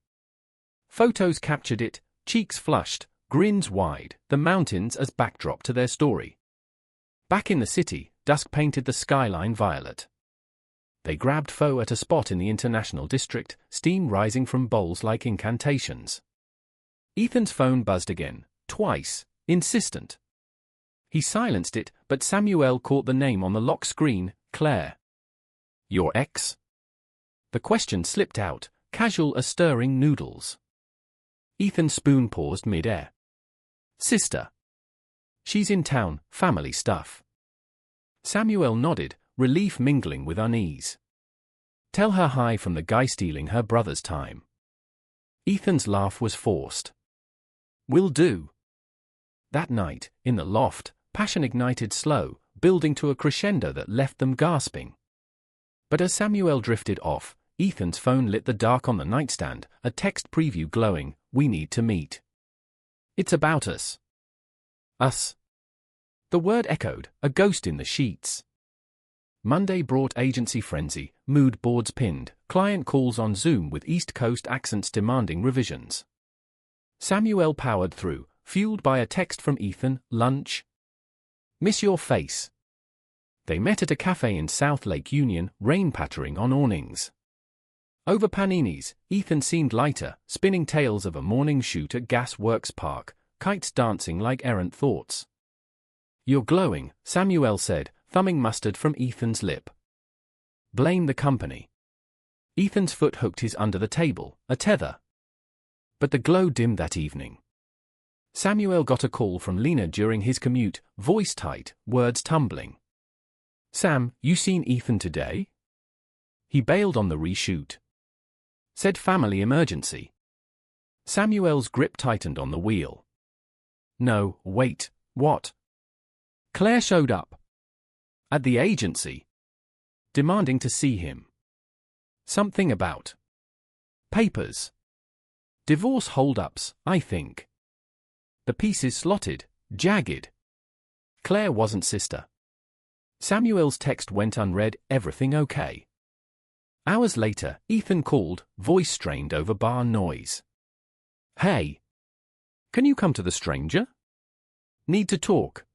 Photos captured it, cheeks flushed, grins wide, the mountains as backdrop to their story. Back in the city, dusk painted the skyline violet. They grabbed pho at a spot in the International District, steam rising from bowls like incantations. Ethan's phone buzzed again, twice, insistent. He silenced it, but Samuel caught the name on the lock screen, Claire. "Your ex?" The question slipped out, casual as stirring noodles. Ethan's spoon paused mid-air. "Sister. She's in town, family stuff." Samuel nodded, relief mingling with unease. "Tell her hi from the guy stealing her brother's time." Ethan's laugh was forced. "Will do." That night, in the loft, passion ignited slow, building to a crescendo that left them gasping. But as Samuel drifted off, Ethan's phone lit the dark on the nightstand, a text preview glowing, "We need to meet. It's about us." Us. The word echoed, a ghost in the sheets. Monday brought agency frenzy, mood boards pinned, client calls on Zoom with East Coast accents demanding revisions. Samuel powered through, fueled by a text from Ethan, "Lunch? Miss your face." They met at a cafe in South Lake Union, rain pattering on awnings. Over paninis, Ethan seemed lighter, spinning tales of a morning shoot at Gas Works Park, kites dancing like errant thoughts. "You're glowing," Samuel said, thumbing mustard from Ethan's lip. "Blame the company." Ethan's foot hooked his under the table, a tether. But the glow dimmed that evening. Samuel got a call from Lena during his commute, voice tight, words tumbling. "Sam, you seen Ethan today?" He bailed on the reshoot. Said family emergency. Samuel's grip tightened on the wheel. "No, wait, what?" Claire showed up. At the agency. Demanding to see him. Something about papers. Divorce holdups, I think. The pieces slotted, jagged. Claire wasn't sister. Samuel's text went unread, everything okay. Hours later, Ethan called, voice strained over bar noise. "Hey. Can you come to the Stranger? Need to talk."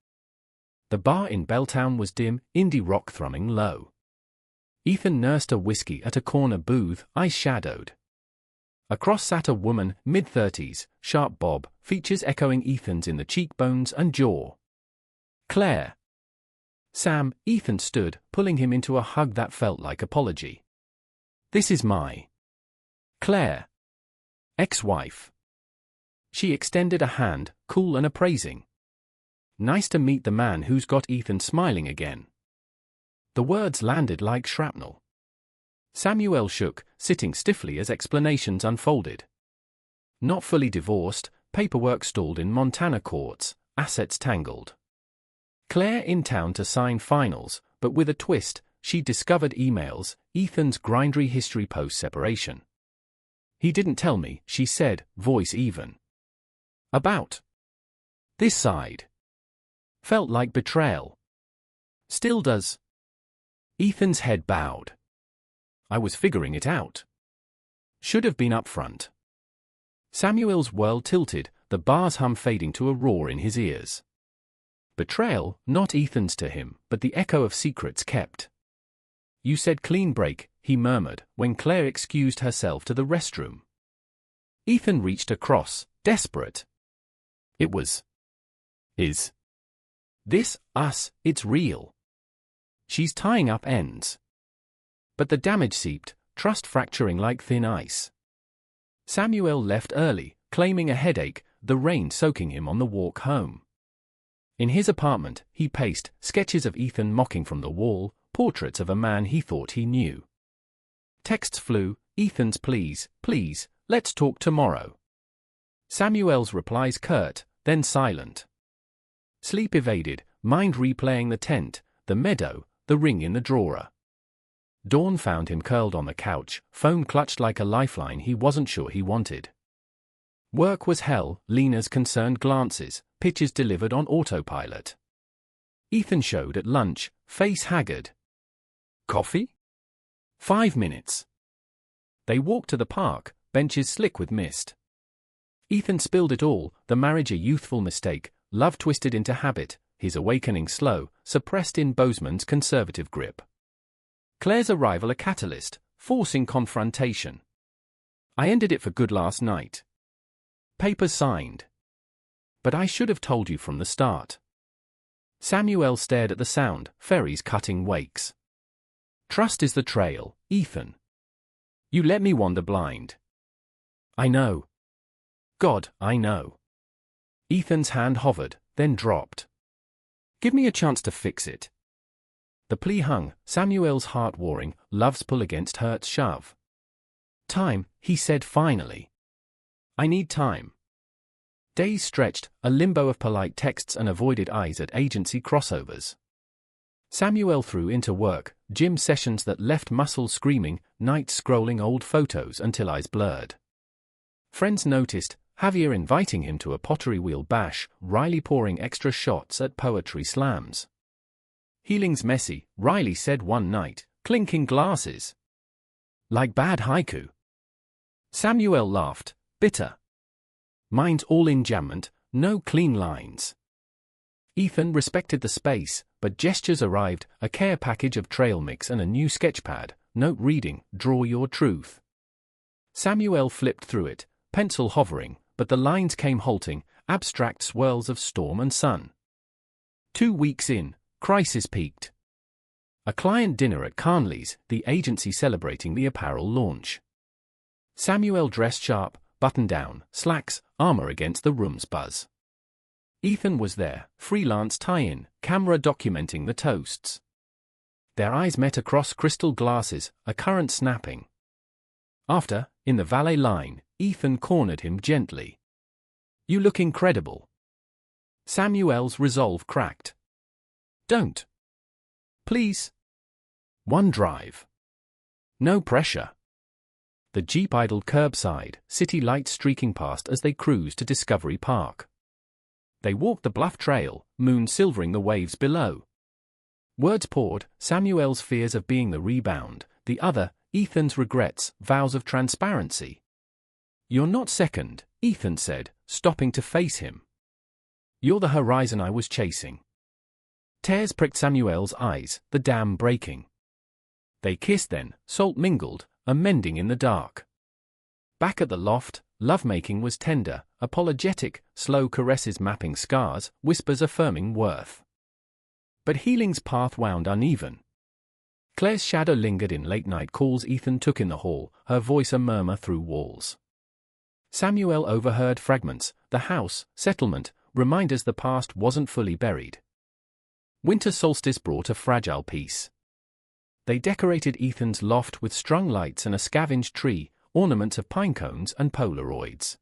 The bar in Belltown was dim, indie rock thrumming low. Ethan nursed a whiskey at a corner booth, eyes shadowed. Across sat a woman, mid-30s, sharp bob, features echoing Ethan's in the cheekbones and jaw. "Claire." "Sam," Ethan stood, pulling him into a hug that felt like apology. "This is my Claire. Ex-wife." She extended a hand, cool and appraising. "Nice to meet the man who's got Ethan smiling again." The words landed like shrapnel. Samuel shook, sitting stiffly as explanations unfolded. Not fully divorced, paperwork stalled in Montana courts, assets tangled. Claire in town to sign finals, but with a twist, she discovered emails, Ethan's grindery history post-separation. "He didn't tell me," she said, voice even. "About this side." Felt like betrayal. Still does. Ethan's head bowed. "I was figuring it out. Should have been upfront." Samuel's world tilted, the bar's hum fading to a roar in his ears. Betrayal, not Ethan's to him, but the echo of secrets kept. "You said clean break," he murmured, when Claire excused herself to the restroom. Ethan reached across, desperate. It was his It's real. She's tying up ends. But the damage seeped, trust fracturing like thin ice. Samuel left early, claiming a headache, the rain soaking him on the walk home. In his apartment, he paced, sketches of Ethan mocking from the wall, portraits of a man he thought he knew. Texts flew, Ethan's please, let's talk tomorrow. Samuel's replies curt, then silent. Sleep evaded, mind replaying the tent, the meadow, the ring in the drawer. Dawn found him curled on the couch, phone clutched like a lifeline he wasn't sure he wanted. Work was hell, Lena's concerned glances, pitches delivered on autopilot. Ethan showed at lunch, face haggard. Coffee? 5 minutes. They walked to the park, benches slick with mist. Ethan spilled it all, the marriage a youthful mistake, love twisted into habit, his awakening slow, suppressed in Bozeman's conservative grip. Claire's arrival a catalyst, forcing confrontation. I ended it for good last night. Papers signed. But I should have told you from the start. Samuel stared at the sound, ferries cutting wakes. Trust is the trail, Ethan. You let me wander blind. I know. God, I know. Ethan's hand hovered, then dropped. Give me a chance to fix it. The plea hung, Samuel's heart warring, love's pull against hurt's shove. Time, he said finally. I need time. Days stretched, a limbo of polite texts and avoided eyes at agency crossovers. Samuel threw into work, gym sessions that left muscles screaming, nights scrolling old photos until eyes blurred. Friends noticed, Javier inviting him to a pottery wheel bash, Riley pouring extra shots at poetry slams. Healing's messy, Riley said one night, clinking glasses. Like bad haiku. Samuel laughed, bitter. Mine's all enjambment, no clean lines. Ethan respected the space, but gestures arrived, a care package of trail mix and a new sketchpad, note reading, draw your truth. Samuel flipped through it, pencil hovering, but the lines came halting, abstract swirls of storm and sun. 2 weeks in, crisis peaked. A client dinner at Carnley's, the agency celebrating the apparel launch. Samuel dressed sharp, button down, slacks, armor against the room's buzz. Ethan was there, freelance tie-in, camera documenting the toasts. Their eyes met across crystal glasses, a current snapping. After, in the valet line, Ethan cornered him gently. You look incredible. Samuel's resolve cracked. Don't. Please. One drive. No pressure. The Jeep idled curbside, city lights streaking past as they cruised to Discovery Park. They walked the bluff trail, moon silvering the waves below. Words poured, Samuel's fears of being the rebound, the other, Ethan's regrets, vows of transparency. You're not second, Ethan said, stopping to face him. You're the horizon I was chasing. Tears pricked Samuel's eyes, the dam breaking. They kissed then, salt mingled, amending in the dark. Back at the loft, lovemaking was tender, apologetic, slow caresses mapping scars, whispers affirming worth. But healing's path wound uneven. Claire's shadow lingered in late-night calls Ethan took in the hall, her voice a murmur through walls. Samuel overheard fragments, the house, settlement, reminders the past wasn't fully buried. Winter solstice brought a fragile peace. They decorated Ethan's loft with strung lights and a scavenged tree, ornaments of pine cones and Polaroids.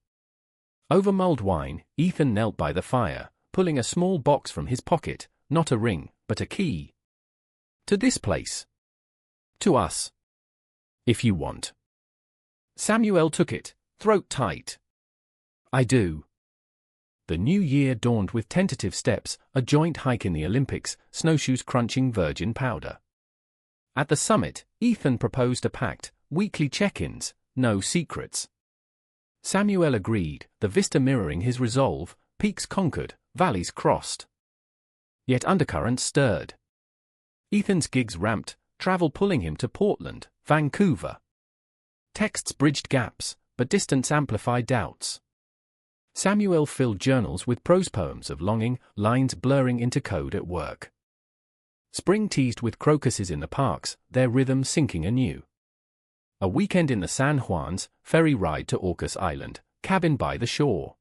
Over mulled wine, Ethan knelt by the fire, pulling a small box from his pocket, not a ring, but a key. To this place. To us. If you want. Samuel took it, throat tight. I do. The new year dawned with tentative steps, a joint hike in the Olympics, snowshoes crunching virgin powder. At the summit, Ethan proposed a pact, weekly check-ins, no secrets. Samuel agreed, the vista mirroring his resolve, peaks conquered, valleys crossed. Yet undercurrents stirred. Ethan's gigs ramped, travel pulling him to Portland, Vancouver. Texts bridged gaps, but distance amplified doubts. Samuel filled journals with prose poems of longing, lines blurring into code at work. Spring teased with crocuses in the parks, their rhythm sinking anew. A weekend in the San Juans, ferry ride to Orcas Island, cabin by the shore.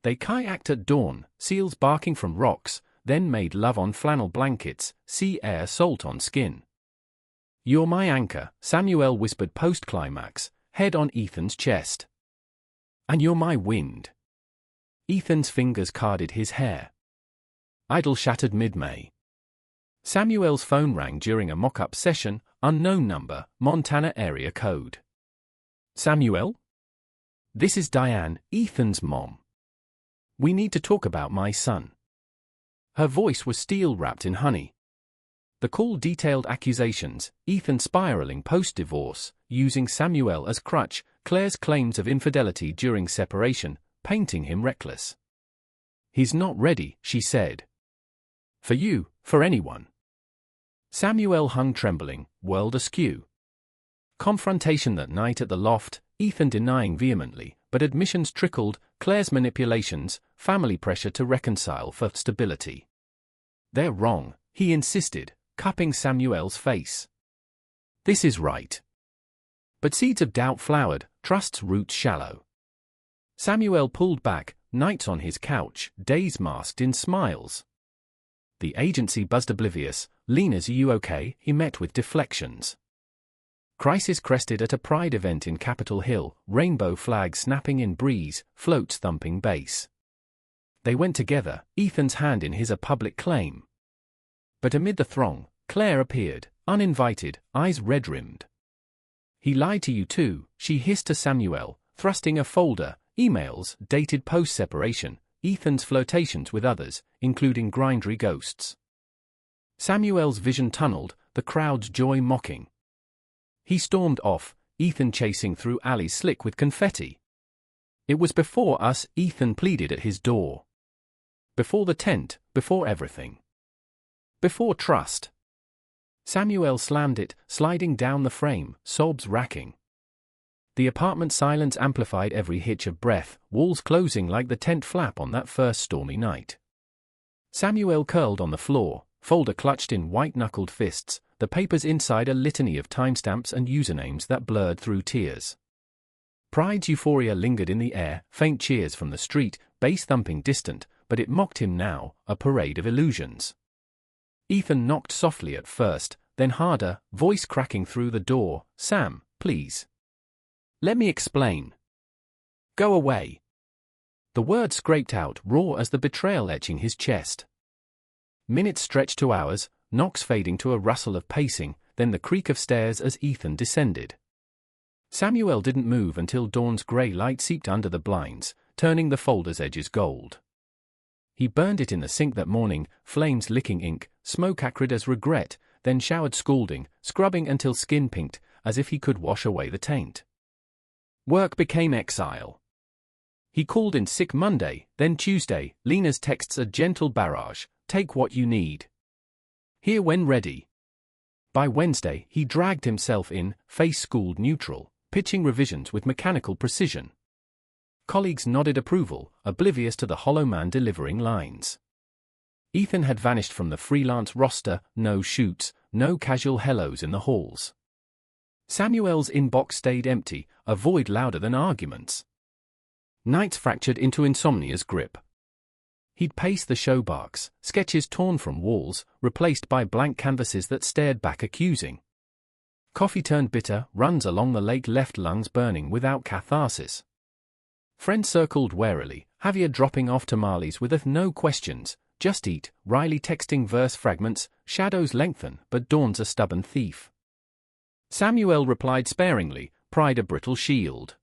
They kayaked at dawn, seals barking from rocks, then made love on flannel blankets, sea air salt on skin. "You're my anchor," Samuel whispered post-climax, head on Ethan's chest. "And you're my wind." Ethan's fingers carded his hair. Idol shattered mid-May. Samuel's phone rang during a mock-up session, unknown number, Montana area code. "Samuel? This is Diane, Ethan's mom. We need to talk about my son." Her voice was steel wrapped in honey. The call detailed accusations, Ethan spiraling post-divorce, using Samuel as crutch, Claire's claims of infidelity during separation, painting him reckless. "He's not ready," she said. "For you, for anyone." Samuel hung trembling, world askew. Confrontation that night at the loft, Ethan denying vehemently, but admissions trickled, Claire's manipulations, family pressure to reconcile for stability. "They're wrong," he insisted, cupping Samuel's face. "This is right." But seeds of doubt flowered, trust's roots shallow. Samuel pulled back, nights on his couch, days masked in smiles. The agency buzzed oblivious. "Lena's, are you okay?" He met with deflections. Crisis crested at a pride event in Capitol Hill, rainbow flags snapping in breeze, floats thumping bass. They went together, Ethan's hand in his a public claim. But amid the throng, Claire appeared, uninvited, eyes red-rimmed. "He lied to you too," she hissed to Samuel, thrusting a folder, emails, dated post-separation, Ethan's flirtations with others, including grindry ghosts. Samuel's vision tunneled, the crowd's joy mocking. He stormed off, Ethan chasing through alleys slick with confetti. "It was before us," Ethan pleaded at his door. "Before the tent, before everything. Before trust." Samuel slammed it, sliding down the frame, sobs racking. The apartment silence amplified every hitch of breath, walls closing like the tent flap on that first stormy night. Samuel curled on the floor, folder clutched in white-knuckled fists, the papers inside a litany of timestamps and usernames that blurred through tears. Pride's euphoria lingered in the air, faint cheers from the street, bass thumping distant, but it mocked him now, a parade of illusions. Ethan knocked softly at first, then harder, voice cracking through the door. "Sam, please. Let me explain. Go away." The word scraped out, raw as the betrayal etching his chest. Minutes stretched to hours, knocks fading to a rustle of pacing, then the creak of stairs as Ethan descended. Samuel didn't move until dawn's grey light seeped under the blinds, turning the folder's edges gold. He burned it in the sink that morning, flames licking ink, smoke acrid as regret, then showered scalding, scrubbing until skin pinked, as if he could wash away the taint. Work became exile. He called in sick Monday, then Tuesday, Lena's texts a gentle barrage, "Take what you need. Here when ready." By Wednesday, he dragged himself in, face-schooled neutral, pitching revisions with mechanical precision. Colleagues nodded approval, oblivious to the hollow man delivering lines. Ethan had vanished from the freelance roster, no shoots, no casual hellos in the halls. Samuel's inbox stayed empty, a void louder than arguments. Nights fractured into insomnia's grip. He'd pace the showbarks, sketches torn from walls, replaced by blank canvases that stared back accusing. Coffee turned bitter, runs along the lake left lungs burning without catharsis. Friends circled warily, Javier dropping off tamales with no questions, "Just eat," Riley texting verse fragments, "Shadows lengthen, but dawn's a stubborn thief." Samuel replied sparingly, pride a brittle shield.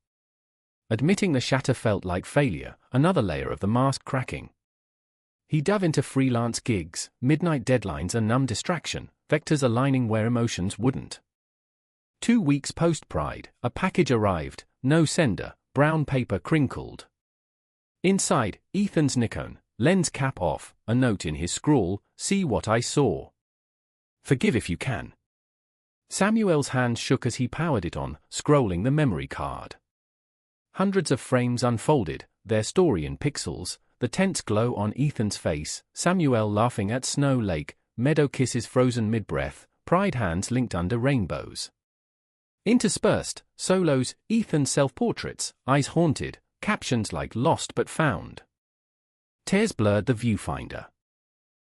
Admitting the shatter felt like failure, another layer of the mask cracking. He dove into freelance gigs, midnight deadlines a numb distraction, vectors aligning where emotions wouldn't. 2 weeks post-Pride, a package arrived, no sender, brown paper crinkled. Inside, Ethan's Nikon, lens cap off, a note in his scrawl, "See what I saw. Forgive if you can." Samuel's hands shook as he powered it on, scrolling the memory card. Hundreds of frames unfolded, their story in pixels, the tense glow on Ethan's face, Samuel laughing at Snow Lake, Meadow kisses frozen mid-breath, pride hands linked under rainbows. Interspersed, solos, Ethan's self-portraits, eyes haunted, captions like lost but found. Tears blurred the viewfinder.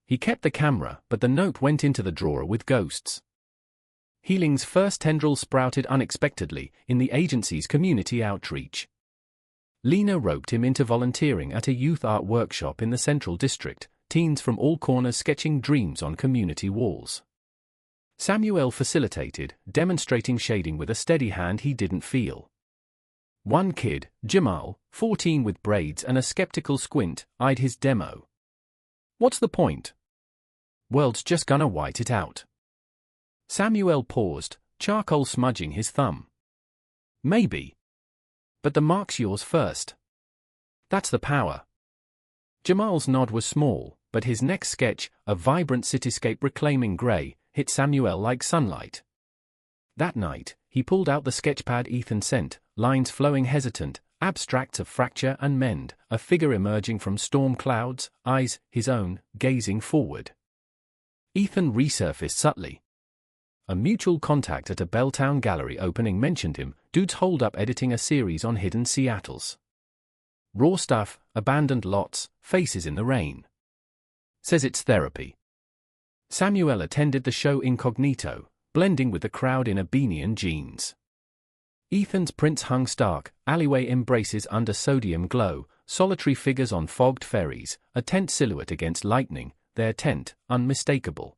He kept the camera, but the note went into the drawer with ghosts. Healing's first tendril sprouted unexpectedly in the agency's community outreach. Lena roped him into volunteering at a youth art workshop in the Central District, teens from all corners sketching dreams on community walls. Samuel facilitated, demonstrating shading with a steady hand he didn't feel. One kid, Jamal, 14 with braids and a skeptical squint, eyed his demo. "What's the point? World's just gonna white it out." Samuel paused, charcoal smudging his thumb. "Maybe. But the mark's yours first. That's the power." Jamal's nod was small, but his next sketch, a vibrant cityscape reclaiming grey, hit Samuel like sunlight. That night, he pulled out the sketchpad Ethan sent, lines flowing hesitant, abstracts of fracture and mend, a figure emerging from storm clouds, eyes, his own, gazing forward. Ethan resurfaced subtly. A mutual contact at a Belltown gallery opening mentioned him, dudes holed up editing a series on hidden Seattles. Raw stuff, abandoned lots, faces in the rain. Says it's therapy. Samuel attended the show incognito, blending with the crowd in a beanie and jeans. Ethan's prints hung stark, alleyway embraces under sodium glow, solitary figures on fogged ferries, a tent silhouette against lightning, their tent, unmistakable.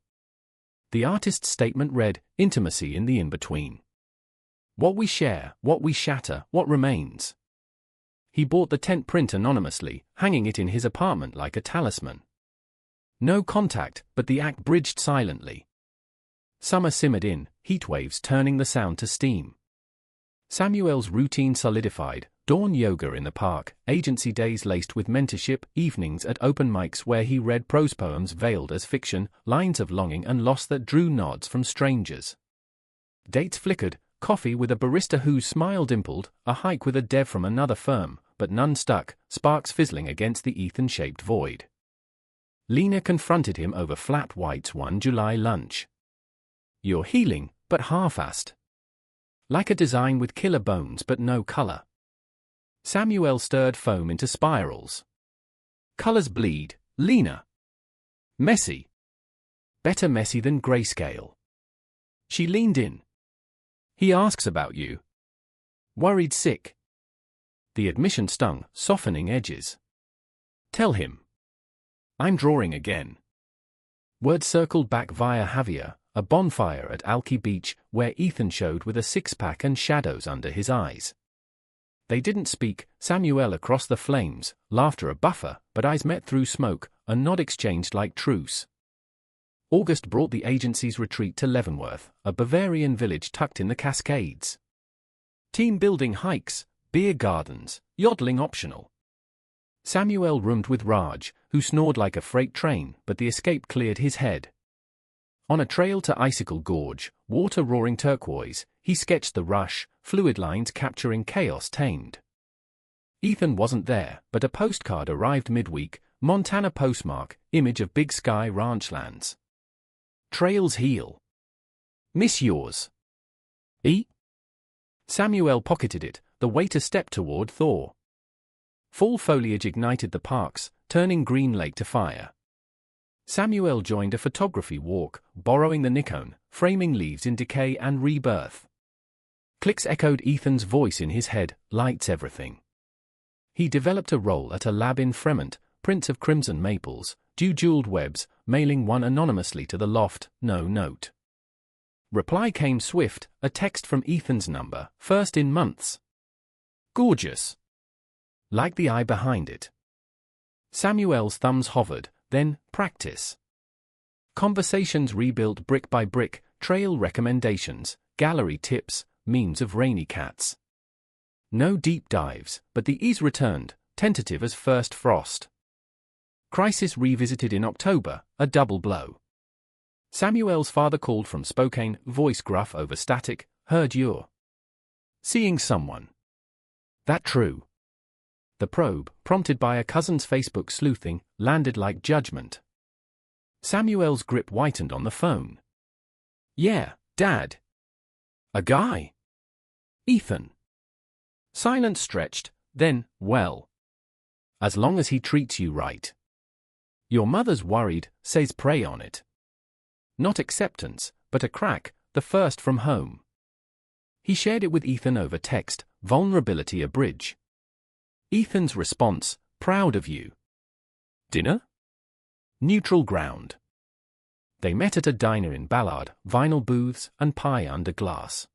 The artist's statement read, "Intimacy in the in-between. What we share, what we shatter, what remains." He bought the tent print anonymously, hanging it in his apartment like a talisman. No contact, but the act bridged silently. Summer simmered in, heat waves turning the sound to steam. Samuel's routine solidified, dawn yoga in the park, agency days laced with mentorship, evenings at open mics where he read prose poems veiled as fiction, lines of longing and loss that drew nods from strangers. Dates flickered, coffee with a barista whose smile dimpled, a hike with a dev from another firm, but none stuck, sparks fizzling against the Ethan-shaped void. Lena confronted him over flat white's one July lunch. "You're healing, but half-assed. Like a design with killer bones but no color." Samuel stirred foam into spirals. "Colors bleed, Lena. Messy. Better messy than grayscale." She leaned in. "He asks about you. Worried sick." The admission stung, softening edges. "Tell him. I'm drawing again." Word circled back via Javier, a bonfire at Alki Beach, where Ethan showed with a six-pack and shadows under his eyes. They didn't speak, Samuel across the flames, laughter a buffer, but eyes met through smoke, a nod exchanged like truce. August brought the agency's retreat to Leavenworth, a Bavarian village tucked in the Cascades. Team-building hikes, beer gardens, yodeling optional. Samuel roomed with Raj, who snored like a freight train, but the escape cleared his head. On a trail to Icicle Gorge, water roaring turquoise, he sketched the rush, fluid lines capturing chaos tamed. Ethan wasn't there, but a postcard arrived midweek, Montana postmark, image of Big Sky ranchlands. "Trails heal. Miss yours. E?" Samuel pocketed it, the waiter stepped toward Thor. Fall foliage ignited the parks, turning Green Lake to fire. Samuel joined a photography walk, borrowing the Nikon, framing leaves in decay and rebirth. Clicks echoed Ethan's voice in his head, lights everything. He developed a role at a lab in Fremont, prints of crimson maples, jeweled webs, mailing one anonymously to the loft, no note. Reply came swift, a text from Ethan's number, first in months. "Gorgeous. Like the eye behind it." Samuel's thumbs hovered, then, practice. Conversations rebuilt brick by brick, trail recommendations, gallery tips, memes of rainy cats. No deep dives, but the ease returned, tentative as first frost. Crisis revisited in October, a double blow. Samuel's father called from Spokane, voice gruff over static, "Heard you're seeing someone. That true?" The probe, prompted by a cousin's Facebook sleuthing, landed like judgment. Samuel's grip whitened on the phone. "Yeah, Dad." "A guy?" "Ethan." Silence stretched, then, "Well, as long as he treats you right. Your mother's worried, says pray on it." Not acceptance, but a crack, the first from home. He shared it with Ethan over text, vulnerability a bridge. Ethan's response, "Proud of you." Dinner? Neutral ground. They met at a diner in Ballard, vinyl booths and pie under glass.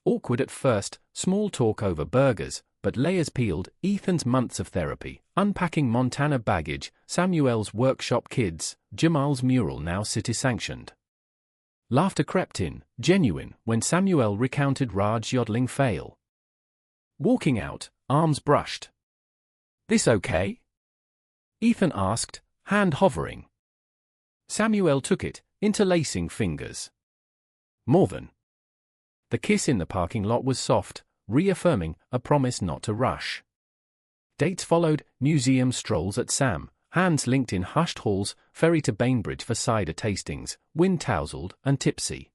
Awkward at first, small talk over burgers, but layers peeled, Ethan's months of therapy, unpacking Montana baggage, Samuel's workshop kids, Jamal's mural now city-sanctioned. Laughter crept in, genuine, when Samuel recounted Raj's yodeling fail. Walking out, arms brushed. "This okay?" Ethan asked, hand hovering. Samuel took it, interlacing fingers. More than. The kiss in the parking lot was soft, reaffirming a promise not to rush. Dates followed, museum strolls at Sam, hands linked in hushed halls, ferry to Bainbridge for cider tastings, wind-tousled and tipsy.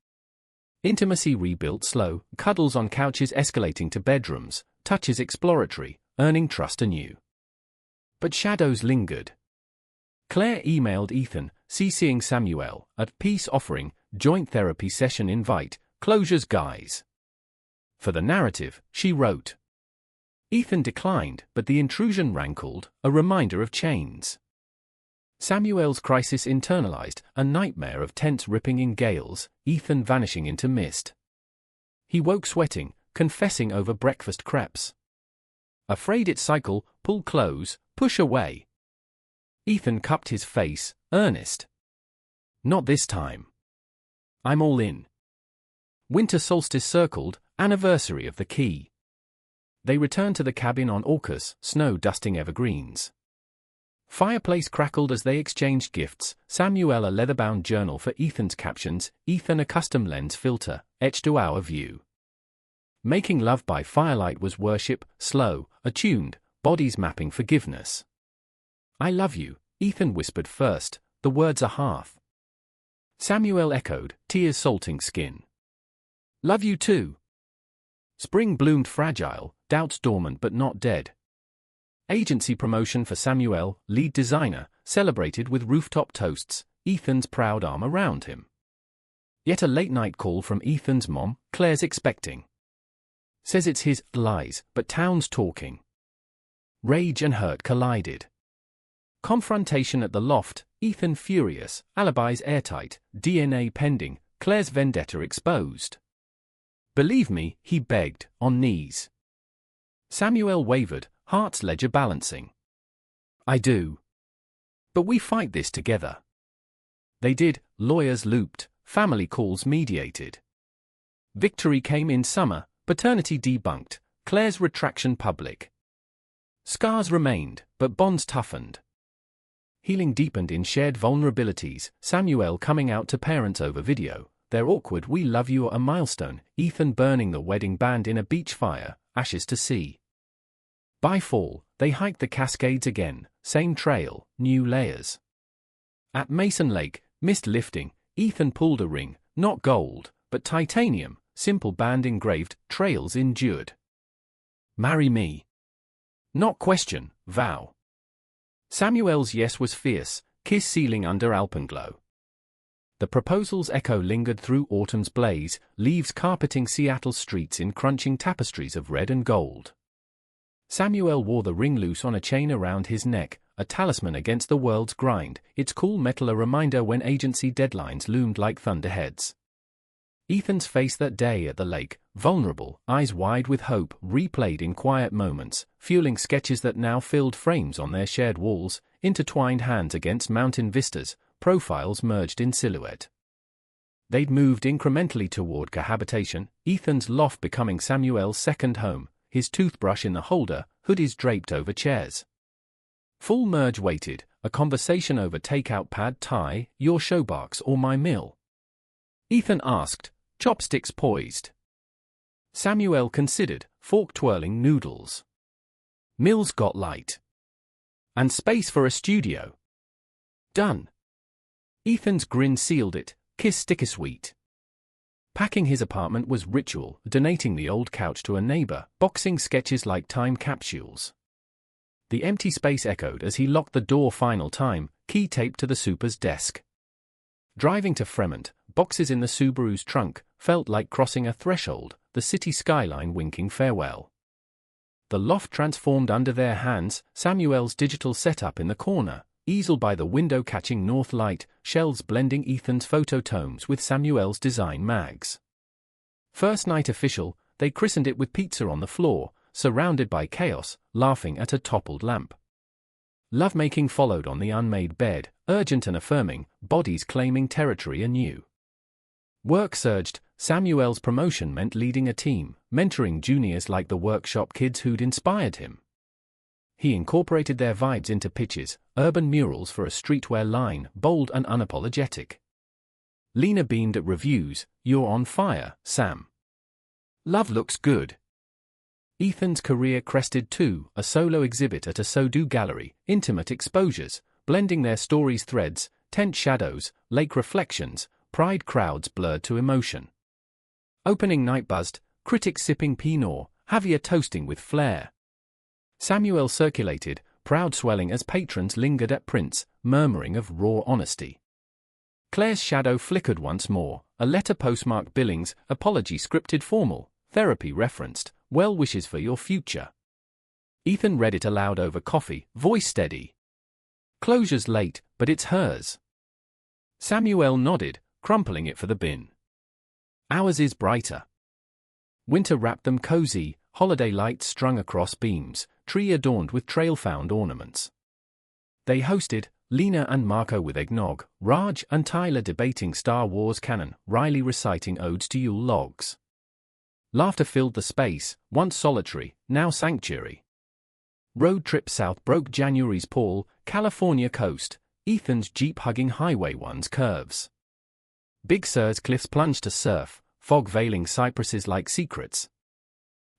Intimacy rebuilt slow, cuddles on couches escalating to bedrooms, touches exploratory, earning trust anew. But shadows lingered. Claire emailed Ethan, CCing Samuel, at peace offering, joint therapy session invite, closures guys. For the narrative, she wrote. Ethan declined, but the intrusion rankled, a reminder of chains. Samuel's crisis internalized, a nightmare of tents ripping in gales, Ethan vanishing into mist. He woke sweating, confessing over breakfast crepes. Afraid it cycle, pull close, push away. Ethan cupped his face, earnest. "Not this time. I'm all in." Winter solstice circled, anniversary of the key. They returned to the cabin on Orcas, snow-dusting evergreens. Fireplace crackled as they exchanged gifts, Samuel a leather-bound journal for Ethan's captions, Ethan a custom lens filter, etched to our view. Making love by firelight was worship, slow, attuned, bodies mapping forgiveness. "I love you," Ethan whispered first, the words a half. Samuel echoed, tears salting skin. "Love you too." Spring bloomed fragile, doubts dormant but not dead. Agency promotion for Samuel, lead designer, celebrated with rooftop toasts, Ethan's proud arm around him. Yet a late-night call from Ethan's mom, Claire's expecting. Says it's his lies, but town's talking. Rage and hurt collided. Confrontation at the loft, Ethan furious, alibis airtight, DNA pending, Claire's vendetta exposed. "Believe me," he begged, on knees. Samuel wavered, heart's ledger balancing. "I do. But we fight this together." They did, lawyers looped, family calls mediated. Victory came in summer, paternity debunked, Claire's retraction public. Scars remained, but bonds toughened. Healing deepened in shared vulnerabilities, Samuel coming out to parents over video, their awkward "we love you" a milestone, Ethan burning the wedding band in a beach fire, ashes to sea. By fall, they hiked the Cascades again, same trail, new layers. At Mason Lake, mist lifting, Ethan pulled a ring, not gold, but titanium, simple band engraved, trails endured. "Marry me." Not question, vow. Samuel's yes was fierce, kiss sealing under alpenglow. The proposal's echo lingered through autumn's blaze, leaves carpeting Seattle's streets in crunching tapestries of red and gold. Samuel wore the ring loose on a chain around his neck, a talisman against the world's grind, its cool metal a reminder when agency deadlines loomed like thunderheads. Ethan's face that day at the lake, vulnerable, eyes wide with hope, replayed in quiet moments, fueling sketches that now filled frames on their shared walls, intertwined hands against mountain vistas, profiles merged in silhouette. They'd moved incrementally toward cohabitation, Ethan's loft becoming Samuel's second home, his toothbrush in the holder, hoodies draped over chairs. Full merge waited, a conversation over takeout pad thai, your showbox or my meal. Ethan asked, chopsticks poised. Samuel considered, fork twirling noodles. Mills got light. And space for a studio. Done. Ethan's grin sealed it, kiss sticker sweet. Packing his apartment was ritual, donating the old couch to a neighbor, boxing sketches like time capsules. The empty space echoed as he locked the door final time, key taped to the super's desk. Driving to Fremont, boxes in the Subaru's trunk, felt like crossing a threshold, the city skyline winking farewell. The loft transformed under their hands, Samuel's digital setup in the corner, easel by the window catching north light, shelves blending Ethan's photo tomes with Samuel's design mags. First night official, they christened it with pizza on the floor, surrounded by chaos, laughing at a toppled lamp. Lovemaking followed on the unmade bed, urgent and affirming, bodies claiming territory anew. Work surged. Samuel's promotion meant leading a team, mentoring juniors like the workshop kids who'd inspired him. He incorporated their vibes into pitches, urban murals for a streetwear line, bold and unapologetic. Lena beamed at reviews, "You're on fire, Sam. Love looks good." Ethan's career crested too, a solo exhibit at a So-Do gallery, intimate exposures, blending their stories' threads, tent shadows, lake reflections, pride crowds blurred to emotion. Opening night buzzed, critics sipping Pinot, Javier toasting with flair. Samuel circulated, proud swelling as patrons lingered at prints, murmuring of raw honesty. Claire's shadow flickered once more, a letter postmarked Billings, apology scripted formal, therapy referenced, well wishes for your future. Ethan read it aloud over coffee, voice steady. Closure's late, but it's hers. Samuel nodded, crumpling it for the bin. Ours is brighter. Winter wrapped them cozy, holiday lights strung across beams, tree adorned with trail-found ornaments. They hosted, Lena and Marco with eggnog, Raj and Tyler debating Star Wars canon, Riley reciting odes to Yule logs. Laughter filled the space, once solitary, now sanctuary. Road trip south broke January's pall, California coast, Ethan's Jeep hugging Highway 1's curves. Big Sur's cliffs plunged to surf, fog veiling cypresses like secrets.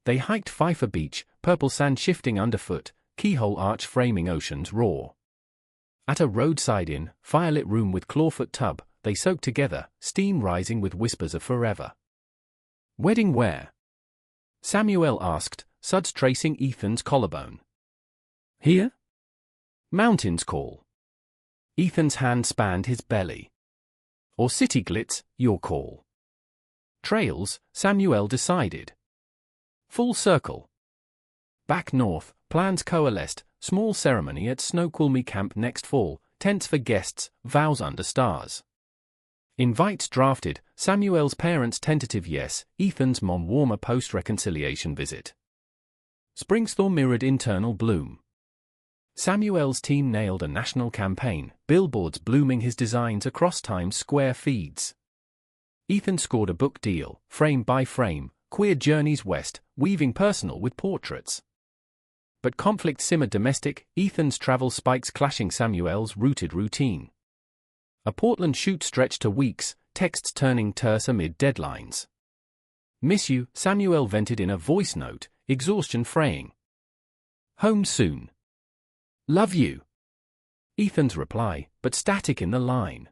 They hiked Pfeiffer Beach, purple sand shifting underfoot, keyhole arch framing ocean's roar. At a roadside inn, firelit room with clawfoot tub, they soaked together, steam rising with whispers of forever. Wedding where? Samuel asked, suds tracing Ethan's collarbone. Here? Mountains call. Ethan's hand spanned his belly. Or city glitz, your call. Trails, Samuel decided. Full circle. Back north, plans coalesced, small ceremony at Snoqualmie Camp next fall, tents for guests, vows under stars. Invites drafted, Samuel's parents' tentative yes, Ethan's mom warmer post-reconciliation visit. Springstorm mirrored internal bloom. Samuel's team nailed a national campaign, billboards blooming his designs across Times Square feeds. Ethan scored a book deal, frame by frame, Queer Journeys West, weaving personal with portraits. But conflict simmered domestic, Ethan's travel spikes clashing Samuel's rooted routine. A Portland shoot stretched to weeks, texts turning terse amid deadlines. Miss you, Samuel vented in a voice note, exhaustion fraying. Home soon. Love you. Ethan's reply, but static in the line.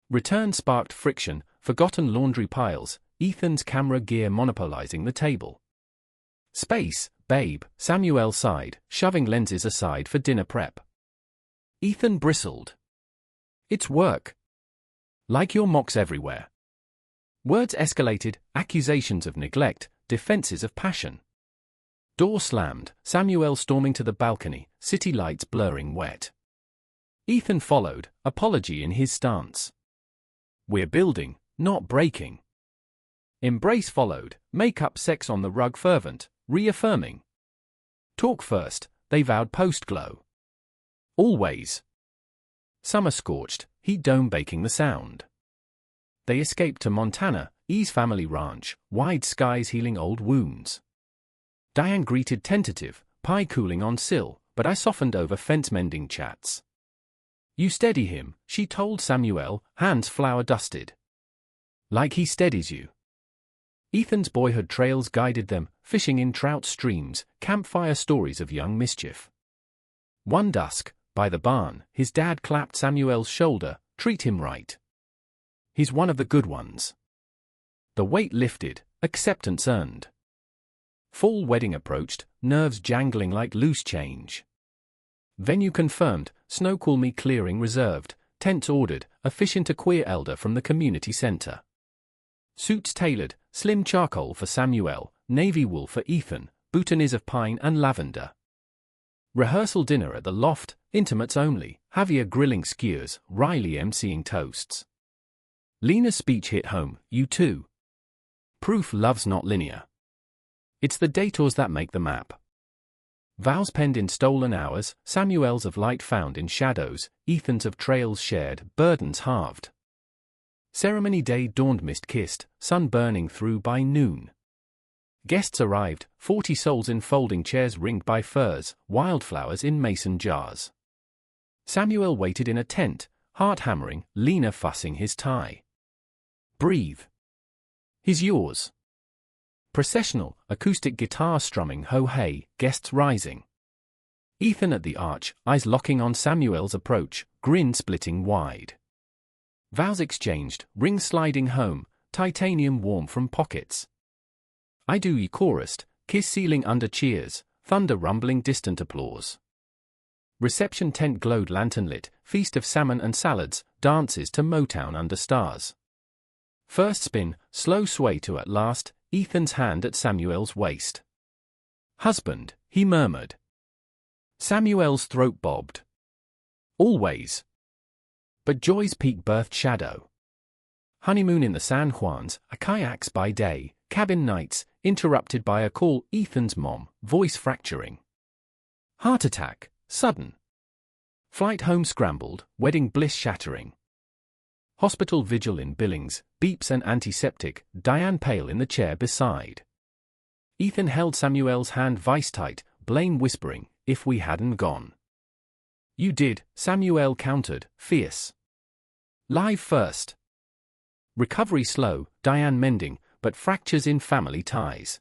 Return sparked friction, forgotten laundry piles, Ethan's camera gear monopolizing the table. Space, babe, Samuel sighed, shoving lenses aside for dinner prep. Ethan bristled. It's work. Like your mocks everywhere. Words escalated, accusations of neglect, defenses of passion. Door slammed, Samuel storming to the balcony, city lights blurring wet. Ethan followed, apology in his stance. We're building, not breaking. Embrace followed, make-up sex on the rug fervent, reaffirming. Talk first, they vowed post-glow. Always. Summer scorched, heat dome baking the sound. They escaped to Montana, E's family ranch, wide skies healing old wounds. Diane greeted tentative, pie cooling on sill, but I softened over fence-mending chats. You steady him, she told Samuel, hands flour-dusted. Like he steadies you. Ethan's boyhood trails guided them, fishing in trout streams, campfire stories of young mischief. One dusk, by the barn, his dad clapped Samuel's shoulder, "Treat him right. He's one of the good ones." The weight lifted, acceptance earned. Fall wedding approached, nerves jangling like loose change. Venue confirmed, snow call me clearing reserved, tents ordered, efficient a queer elder from the community center. Suits tailored, slim charcoal for Samuel, navy wool for Ethan, boutonnières of pine and lavender. Rehearsal dinner at the loft, intimates only, Javier grilling skewers, Riley emceeing toasts. Lena's speech hit home, "You too. Proof love's not linear. It's the detours that make the map." Vows penned in stolen hours, Samuel's of light found in shadows, Ethan's of trails shared, burdens halved. Ceremony day dawned mist-kissed, sun burning through by noon. Guests arrived, 40 souls in folding chairs ringed by furs, wildflowers in mason jars. Samuel waited in a tent, heart hammering, Lena fussing his tie. "Breathe. He's yours." Processional, acoustic guitar strumming ho-hey, guests rising. Ethan at the arch, eyes locking on Samuel's approach, grin splitting wide. Vows exchanged, rings sliding home, titanium warm from pockets. "I do" ye chorused, kiss ceiling under cheers, thunder rumbling distant applause. Reception tent glowed lantern lit, feast of salmon and salads, dances to Motown under stars. First spin, slow sway to at last, Ethan's hand at Samuel's waist. "Husband," he murmured. Samuel's throat bobbed. "Always." But joy's peak birthed shadow. Honeymoon in the San Juans, a kayaks by day, cabin nights, interrupted by a call, Ethan's mom, voice fracturing. Heart attack, sudden. Flight home scrambled, wedding bliss shattering. Hospital vigil in Billings, beeps and antiseptic, Diane pale in the chair beside. Ethan held Samuel's hand vice-tight, blame whispering, "If we hadn't gone." "You did," Samuel countered, fierce. "Live first." Recovery slow, Diane mending, but fractures in family ties.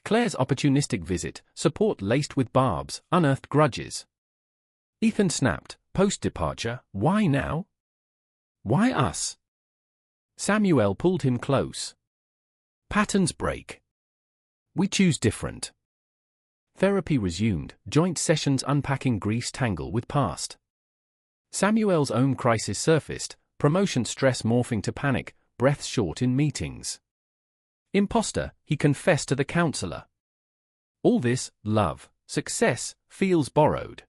Claire's opportunistic visit, support laced with barbs, unearthed grudges. Ethan snapped, post-departure, "Why now? Why us?" Samuel pulled him close. "Patterns break. We choose different." Therapy resumed, joint sessions unpacking grief's tangle with past. Samuel's own crisis surfaced, promotion stress morphing to panic, breaths short in meetings. Imposter, he confessed to the counselor. All this, love, success, feels borrowed.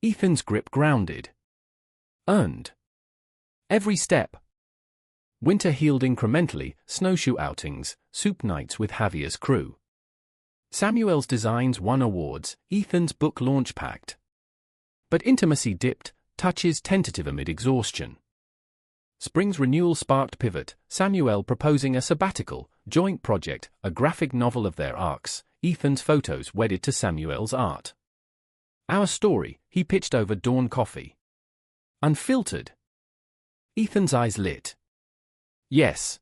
Ethan's grip grounded. Earned. Every step. Winter healed incrementally, snowshoe outings, soup nights with Javier's crew. Samuel's designs won awards, Ethan's book launch packed. But intimacy dipped, touches tentative amid exhaustion. Spring's renewal sparked pivot, Samuel proposing a sabbatical, joint project, a graphic novel of their arcs, Ethan's photos wedded to Samuel's art. Our story, he pitched over dawn coffee. Unfiltered. Ethan's eyes lit. Yes.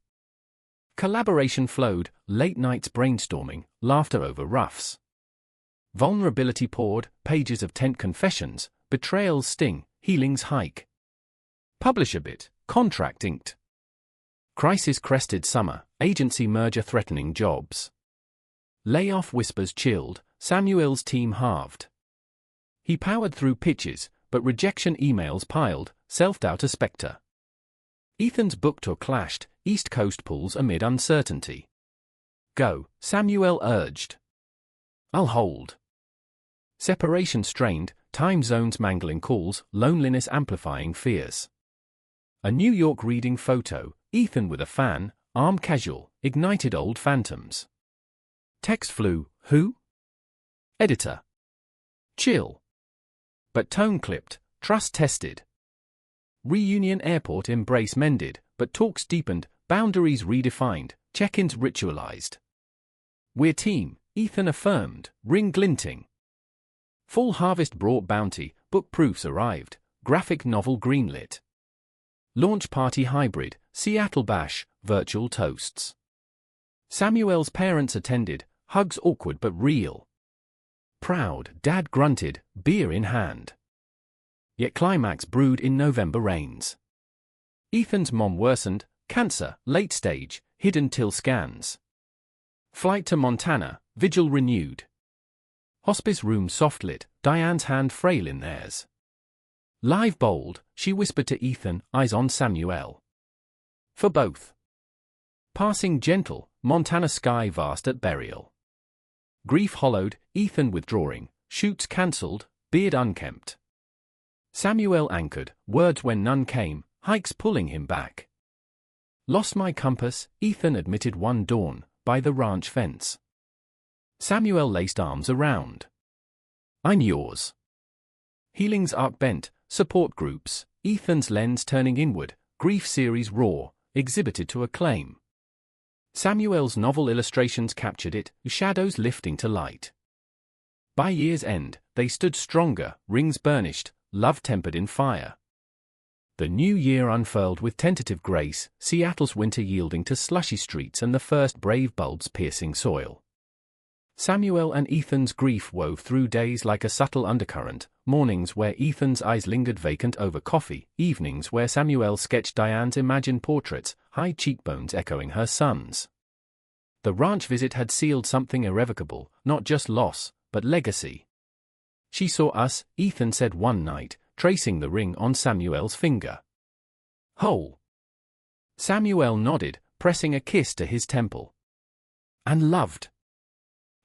Collaboration flowed, late nights brainstorming, laughter over roughs. Vulnerability poured, pages of tent confessions, betrayals sting, healings hike. Publisher bit, contract inked. Crisis crested summer, agency merger threatening jobs. Layoff whispers chilled, Samuel's team halved. He powered through pitches, but rejection emails piled, self-doubt a specter. Ethan's book tour clashed, East Coast pulls amid uncertainty. Go, Samuel urged. I'll hold. Separation strained, time zones mangling calls, loneliness amplifying fears. A New York reading photo, Ethan with a fan, arm casual, ignited old phantoms. Text flew, who? Editor. Chill. But tone clipped, trust tested. Reunion airport embrace mended, but talks deepened, boundaries redefined, check-ins ritualized. We're team, Ethan affirmed, ring glinting. Full harvest brought bounty, book proofs arrived, graphic novel greenlit. Launch party hybrid, Seattle bash, virtual toasts. Samuel's parents attended, hugs awkward but real. Proud, Dad grunted, beer in hand. Yet climax brewed in November rains. Ethan's mom worsened, cancer, late stage, hidden till scans. Flight to Montana, vigil renewed. Hospice room soft-lit, Diane's hand frail in theirs. Live bold, she whispered to Ethan, eyes on Samuel. For both. Passing gentle, Montana sky vast at burial. Grief hollowed, Ethan withdrawing, shoots cancelled, beard unkempt. Samuel anchored, words when none came, hikes pulling him back. Lost my compass, Ethan admitted one dawn, by the ranch fence. Samuel laced arms around. I'm yours. Healing's arc bent, support groups, Ethan's lens turning inward, grief series raw, exhibited to acclaim. Samuel's novel illustrations captured it, shadows lifting to light. By year's end, they stood stronger, rings burnished, love tempered in fire. The new year unfurled with tentative grace, Seattle's winter yielding to slushy streets and the first brave bulbs piercing soil. Samuel and Ethan's grief wove through days like a subtle undercurrent, mornings where Ethan's eyes lingered vacant over coffee, evenings where Samuel sketched Diane's imagined portraits, high cheekbones echoing her son's. The ranch visit had sealed something irrevocable, not just loss, but legacy. She saw us, Ethan said one night, tracing the ring on Samuel's finger. Whole. Samuel nodded, pressing a kiss to his temple. And loved.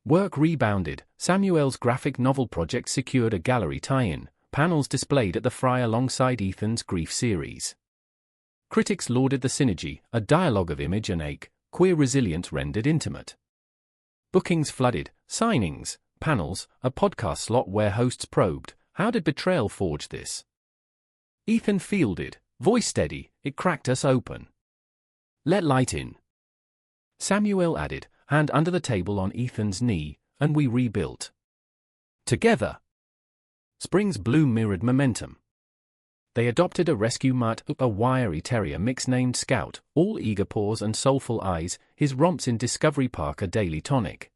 Work rebounded, Samuel's graphic novel project secured a gallery tie-in, panels displayed at the Fry alongside Ethan's grief series. Critics lauded the synergy, a dialogue of image and ache, queer resilience rendered intimate. Bookings flooded, signings, panels, a podcast slot where hosts probed, how did betrayal forge this? Ethan fielded, voice steady, it cracked us open. Let light in. Samuel added, hand under the table on Ethan's knee, and we rebuilt. Together. Spring's bloom mirrored momentum. They adopted a rescue mutt, a wiry terrier mix named Scout, all eager paws and soulful eyes, his romps in Discovery Park a daily tonic.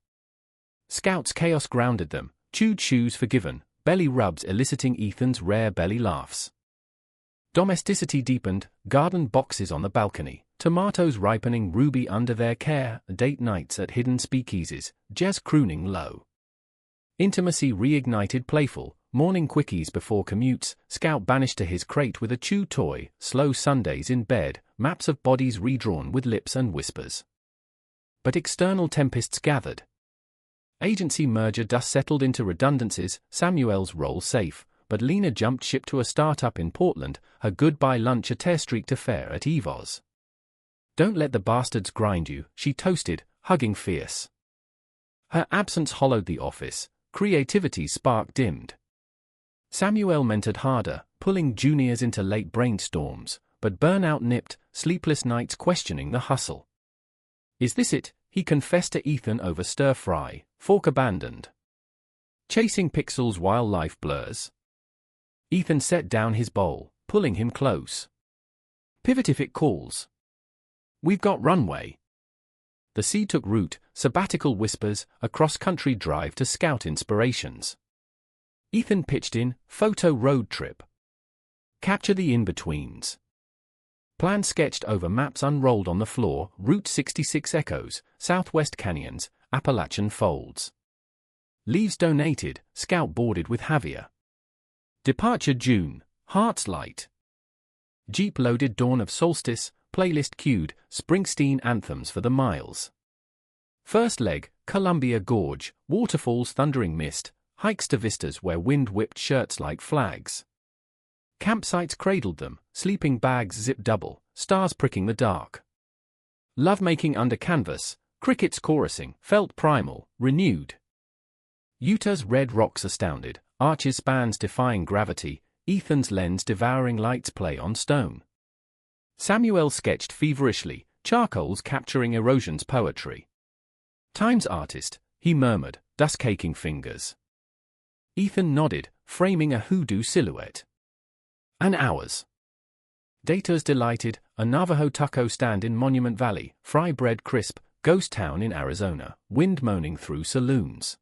Scout's chaos grounded them, chewed shoes forgiven, belly rubs eliciting Ethan's rare belly laughs. Domesticity deepened, garden boxes on the balcony, tomatoes ripening ruby under their care, date nights at hidden speakeasies, jazz crooning low. Intimacy reignited playful, morning quickies before commutes, Scout banished to his crate with a chew toy, slow Sundays in bed, maps of bodies redrawn with lips and whispers. But external tempests gathered. Agency merger dust settled into redundancies, Samuel's role safe, but Lena jumped ship to a startup in Portland, her goodbye lunch a tear-streaked affair at Evo's. Don't let the bastards grind you, she toasted, hugging fierce. Her absence hollowed the office, creativity's spark dimmed. Samuel mentored harder, pulling juniors into late brainstorms, but burnout nipped, sleepless nights questioning the hustle. Is this it? He confessed to Ethan over stir-fry, fork abandoned. Chasing pixels while life blurs. Ethan set down his bowl, pulling him close. Pivot if it calls. We've got runway. The seed took root, sabbatical whispers, a cross-country drive to scout inspirations. Ethan pitched in, photo road trip. Capture the in-betweens. Plan sketched over maps unrolled on the floor, Route 66 echoes, Southwest canyons, Appalachian folds. Leaves donated, Scout boarded with Javier. Departure June, hearts light. Jeep loaded dawn of solstice, playlist queued, Springsteen anthems for the miles. First leg, Columbia Gorge, waterfalls thundering mist, hikes to vistas where wind whipped shirts like flags. Campsites cradled them, sleeping bags zipped double, stars pricking the dark. Lovemaking under canvas, crickets chorusing, felt primal, renewed. Utah's red rocks astounded, arches spans defying gravity, Ethan's lens devouring light's play on stone. Samuel sketched feverishly, charcoals capturing erosion's poetry. Time's artist, he murmured, dust-caking fingers. Ethan nodded, framing a hoodoo silhouette. And hours. Data's delighted, a Navajo taco stand in Monument Valley, fry bread crisp, ghost town in Arizona, wind moaning through saloons.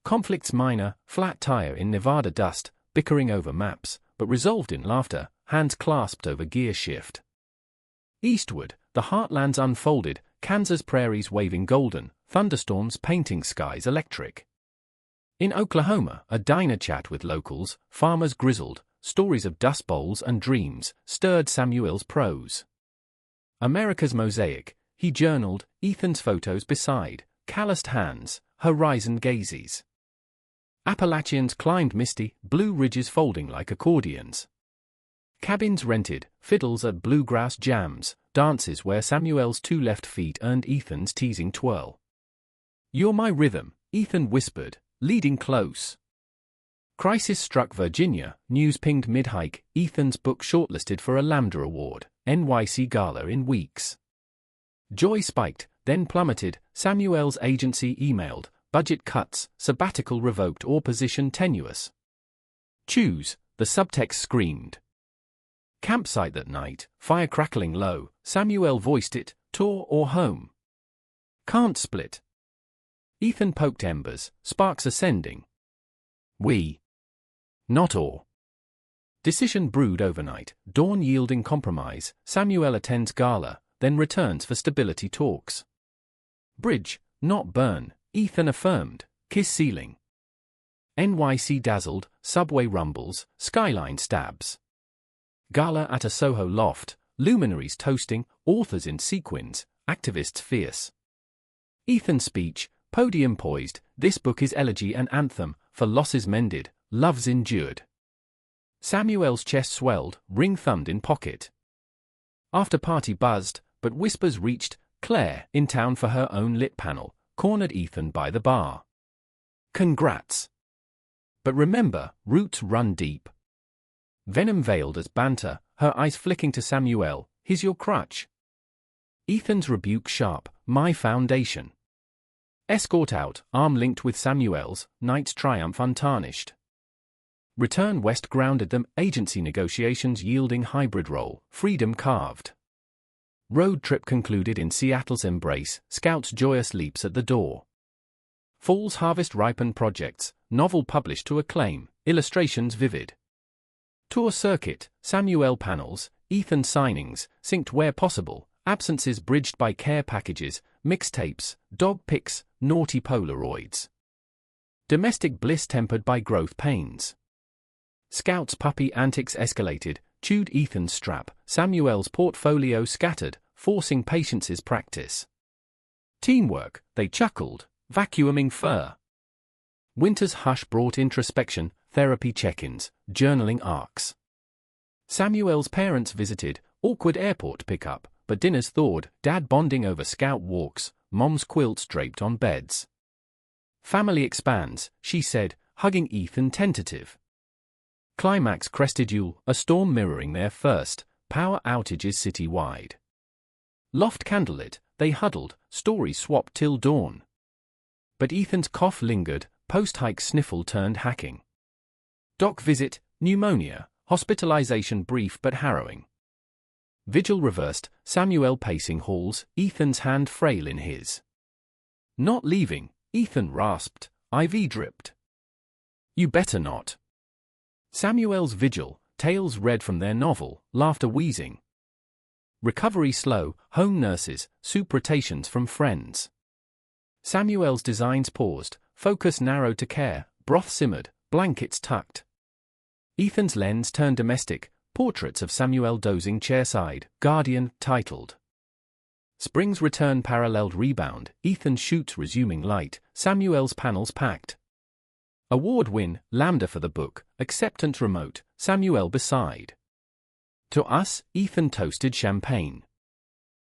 Conflicts minor, flat tire in Nevada dust, bickering over maps, but resolved in laughter, hands clasped over gear shift. Eastward, the heartlands unfolded, Kansas prairies waving golden, thunderstorms painting skies electric. In Oklahoma, a diner chat with locals, farmers grizzled, stories of dust bowls and dreams, stirred Samuel's prose. America's mosaic, he journaled, Ethan's photos beside, calloused hands, horizon gazes. Appalachians climbed misty, blue ridges folding like accordions. Cabins rented, fiddles at bluegrass jams, dances where Samuel's two left feet earned Ethan's teasing twirl. "You're my rhythm," Ethan whispered, leading close. Crisis struck Virginia, news pinged mid-hike, Ethan's book shortlisted for a Lambda Award, NYC Gala in weeks. Joy spiked, then plummeted, Samuel's agency emailed, budget cuts, sabbatical revoked or position tenuous. "Choose," the subtext screamed. Campsite that night, fire crackling low, Samuel voiced it, tour or home. "Can't split." Ethan poked embers, sparks ascending. "We. Not or." Decision brewed overnight, dawn yielding compromise, Samuel attends gala, then returns for stability talks. "Bridge, not burn," Ethan affirmed, kiss ceiling. NYC dazzled, subway rumbles, skyline stabs. Gala at a Soho loft, luminaries toasting, authors in sequins, activists fierce. Ethan's speech, podium poised, this book is elegy and anthem, for losses mended, loves endured. Samuel's chest swelled, ring thumbed in pocket. After party buzzed, but whispers reached, Claire, in town for her own lit panel, cornered Ethan by the bar. "Congrats. But remember, roots run deep." Venom veiled as banter, her eyes flicking to Samuel, "Here's your crutch." Ethan's rebuke sharp, "My foundation." Escort out, arm linked with Samuel's, night's triumph untarnished. Return west grounded them, agency negotiations yielding hybrid role, freedom carved. Road trip concluded in Seattle's embrace, scouts joyous leaps at the door. Fall's harvest ripened projects, novel published to acclaim, illustrations vivid. Tour circuit, Samuel panels, Ethan signings, synced where possible, absences bridged by care packages, mixtapes, dog pics, naughty Polaroids. Domestic bliss tempered by growth pains. Scout's puppy antics escalated, chewed Ethan's strap, Samuel's portfolio scattered, forcing patience's practice. Teamwork, they chuckled, vacuuming fur. Winter's hush brought introspection, therapy check-ins, journaling arcs. Samuel's parents visited, awkward airport pickup, but dinners thawed, dad bonding over scout walks, mom's quilts draped on beds. Family expands, she said, hugging Ethan tentative. Climax crested Yule, a storm mirroring their first, power outages citywide. Loft candlelit, they huddled, stories swapped till dawn. But Ethan's cough lingered, post-hike sniffle turned hacking. Doc visit, pneumonia, hospitalization brief but harrowing. Vigil reversed, Samuel pacing halls, Ethan's hand frail in his. "Not leaving," Ethan rasped, IV dripped. "You better not." Samuel's vigil, tales read from their novel, laughter wheezing. Recovery slow, home nurses, soup rotations from friends. Samuel's designs paused, focus narrowed to care, broth simmered, blankets tucked. Ethan's lens turned domestic, portraits of Samuel dozing chairside, Guardian, titled. Spring's return paralleled rebound, Ethan shoots resuming light, Samuel's panels packed. Award win, Lambda for the book, acceptance remote, Samuel beside. To us, Ethan toasted champagne.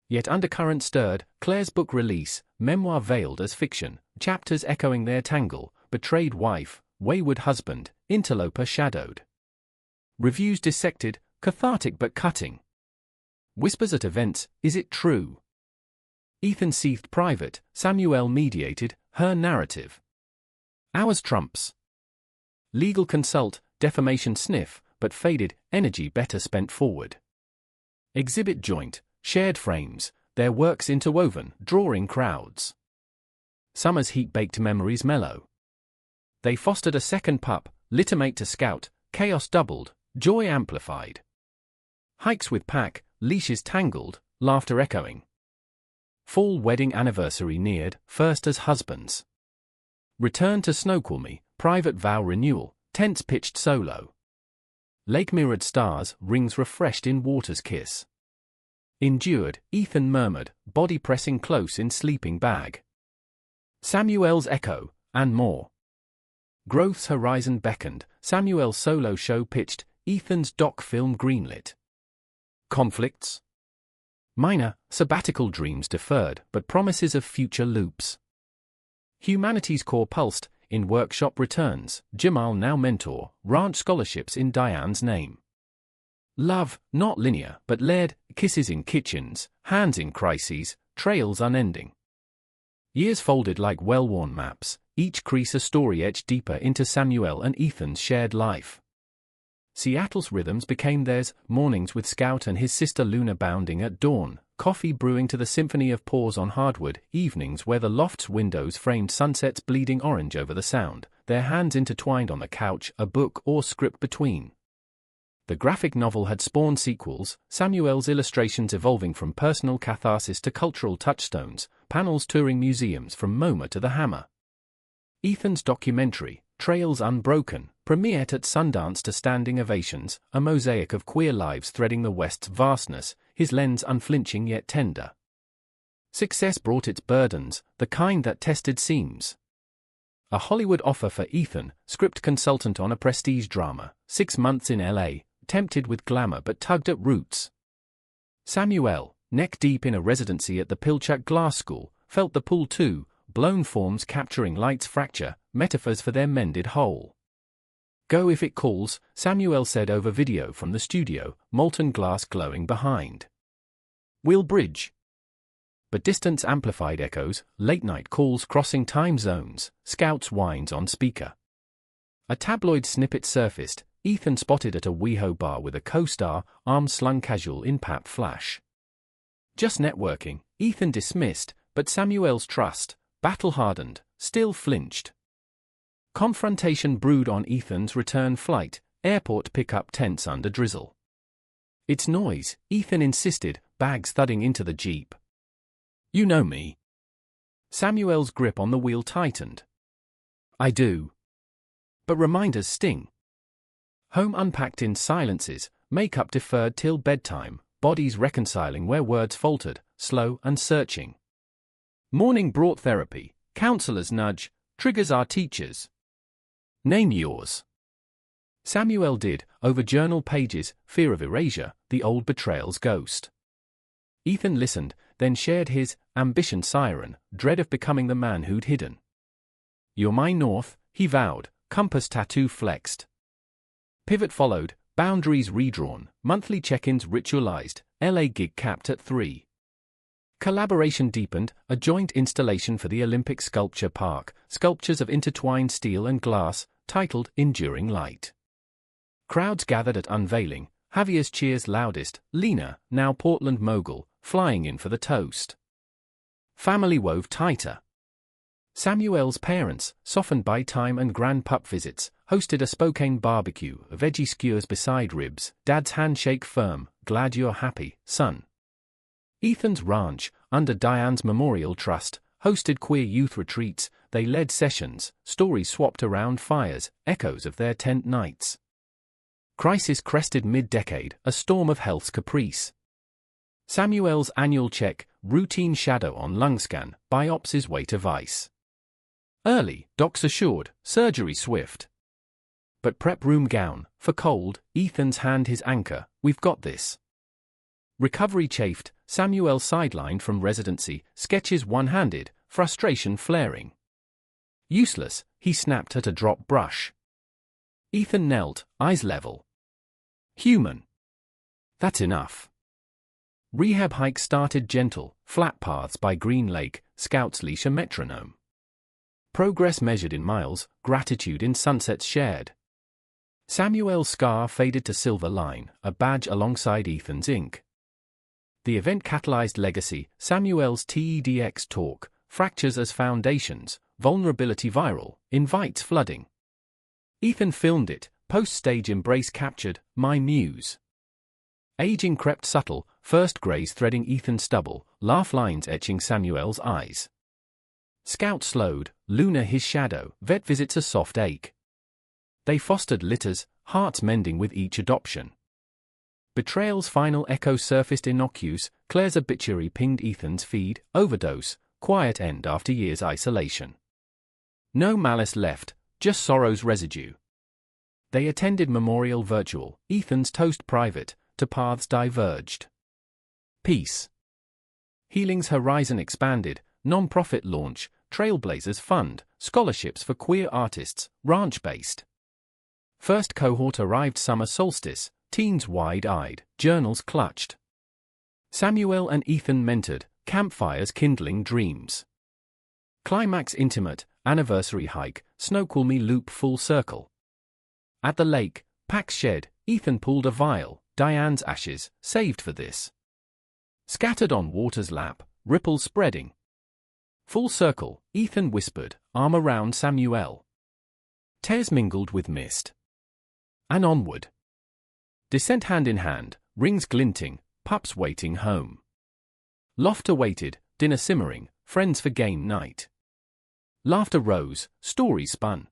Yet undercurrent stirred, Claire's book release, memoir veiled as fiction, chapters echoing their tangle, betrayed wife, wayward husband, interloper shadowed. Reviews dissected, cathartic but cutting. Whispers at events, is it true? Ethan seethed private, Samuel mediated, her narrative. Ours trumps. Legal consult, defamation sniff, but faded, energy better spent forward. Exhibit joint, shared frames, their works interwoven, drawing crowds. Summer's heat-baked memories mellow. They fostered a second pup, littermate to scout, chaos doubled, joy amplified. Hikes with pack, leashes tangled, laughter echoing. Fall wedding anniversary neared, first as husbands. Return to Snoqualmie, private vow renewal, tents pitched solo. Lake mirrored stars, rings refreshed in water's kiss. Endured, Ethan murmured, body pressing close in sleeping bag. Samuel's echo, and more. Growth's horizon beckoned, Samuel's solo show pitched, Ethan's doc film greenlit. Conflicts? Minor, sabbatical dreams deferred, but promises of future loops. Humanities core pulsed, in workshop returns, Jamal now mentor, ranch scholarships in Diane's name. Love, not linear, but layered, kisses in kitchens, hands in crises, trails unending. Years folded like well-worn maps, each crease a story etched deeper into Samuel and Ethan's shared life. Seattle's rhythms became theirs, mornings with Scout and his sister Luna bounding at dawn, coffee brewing to the symphony of paws on hardwood, evenings where the loft's windows framed sunsets bleeding orange over the sound, their hands intertwined on the couch, a book or script between. The graphic novel had spawned sequels, Samuel's illustrations evolving from personal catharsis to cultural touchstones, panels touring museums from MoMA to the Hammer. Ethan's documentary, Trails Unbroken, premiered at Sundance to standing ovations, a mosaic of queer lives threading the West's vastness, his lens unflinching yet tender. Success brought its burdens, the kind that tested seams. A Hollywood offer for Ethan, script consultant on a prestige drama, 6 months in LA, tempted with glamour but tugged at roots. Samuel, neck deep in a residency at the Pilchuck Glass School, felt the pull too, blown forms capturing light's fracture, metaphors for their mended whole. Go if it calls, Samuel said over video from the studio, molten glass glowing behind. We'll bridge. But distance amplified echoes, late-night calls crossing time zones, Scout's whines on speaker. A tabloid snippet surfaced, Ethan spotted at a WeHo bar with a co-star, arms slung casual in Pap Flash. Just networking, Ethan dismissed, but Samuel's trust, battle-hardened, still flinched. Confrontation brewed on Ethan's return flight, airport pickup tense under drizzle. It's noise, Ethan insisted, bags thudding into the Jeep. You know me. Samuel's grip on the wheel tightened. I do. But reminders sting. Home unpacked in silences, makeup deferred till bedtime, bodies reconciling where words faltered, slow and searching. Morning brought therapy, counselors nudge, triggers our teachers. Name yours. Samuel did, over journal pages, fear of erasure, the old betrayal's ghost. Ethan listened, then shared his ambition siren, dread of becoming the man who'd hidden. You're my north, he vowed, compass tattoo flexed. Pivot followed, boundaries redrawn, monthly check-ins ritualized, LA gig capped at 3. Collaboration deepened, a joint installation for the Olympic Sculpture Park, sculptures of intertwined steel and glass, titled Enduring Light. Crowds gathered at unveiling, Javier's cheers loudest, Lena, now Portland mogul, flying in for the toast. Family wove tighter. Samuel's parents, softened by time and grand pup visits, hosted a Spokane barbecue, veggie skewers beside ribs, Dad's handshake firm, glad you're happy, son. Ethan's ranch, under Diane's Memorial Trust, hosted queer youth retreats, they led sessions, stories swapped around fires, echoes of their tent nights. Crisis crested mid-decade, a storm of health's caprice. Samuel's annual check, routine shadow on lung scan, biopsies weight of ice. Early, docs assured, surgery swift. But prep room gown, for cold, Ethan's hand his anchor, we've got this. Recovery chafed, Samuel sidelined from residency, sketches one-handed, frustration flaring. Useless, he snapped at a drop brush. Ethan knelt, eyes level. Human. That's enough. Rehab hike started gentle, flat paths by Green Lake, Scout's leash a metronome. Progress measured in miles, gratitude in sunsets shared. Samuel's scar faded to silver line, a badge alongside Ethan's ink. The event catalyzed legacy. Samuel's TEDx talk, Fractures as Foundations, Vulnerability Viral, invites flooding. Ethan filmed it, post-stage embrace captured, My Muse. Aging crept subtle, first grays threading Ethan's stubble, laugh lines etching Samuel's eyes. Scout slowed, Luna his shadow, vet visits a soft ache. They fostered litters, hearts mending with each adoption. Betrayal's final echo surfaced innocuous, Claire's obituary pinged Ethan's feed, overdose, quiet end after years' isolation. No malice left, just sorrow's residue. They attended memorial virtual, Ethan's toast private, to paths diverged. Peace. Healing's horizon expanded, non-profit launch, Trailblazers Fund, scholarships for queer artists, ranch-based. First cohort arrived summer solstice, teens wide-eyed, journals clutched. Samuel and Ethan mentored, campfires kindling dreams. Climax intimate, anniversary hike, Snoqualmie loop full circle. At the lake, packs shed, Ethan pulled a vial, Diane's ashes, saved for this. Scattered on water's lap, ripples spreading. Full circle, Ethan whispered, arm around Samuel. Tears mingled with mist. And onward. Descent hand in hand, rings glinting, pups waiting home. Loft awaited, dinner simmering, friends for game night. Laughter rose, stories spun.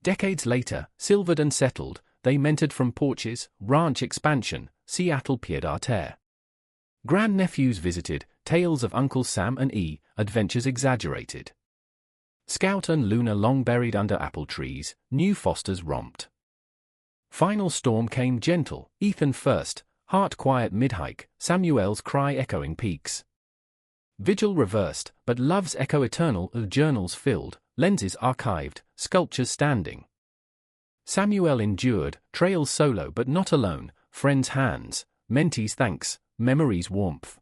Decades later, silvered and settled, they mentored from porches, ranch expansion, Seattle pied-à-terre. Grandnephews visited, tales of Uncle Sam and E, adventures exaggerated. Scout and Luna long buried under apple trees, new fosters romped. Final storm came gentle, Ethan first, heart quiet mid-hike, Samuel's cry echoing peaks. Vigil reversed, but love's echo eternal, journals filled, lenses archived, sculptures standing. Samuel endured, trails solo but not alone, friends' hands, mentees' thanks, memories' warmth.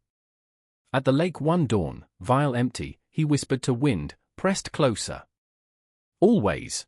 At the lake one dawn, vial empty, he whispered to wind, pressed closer. Always.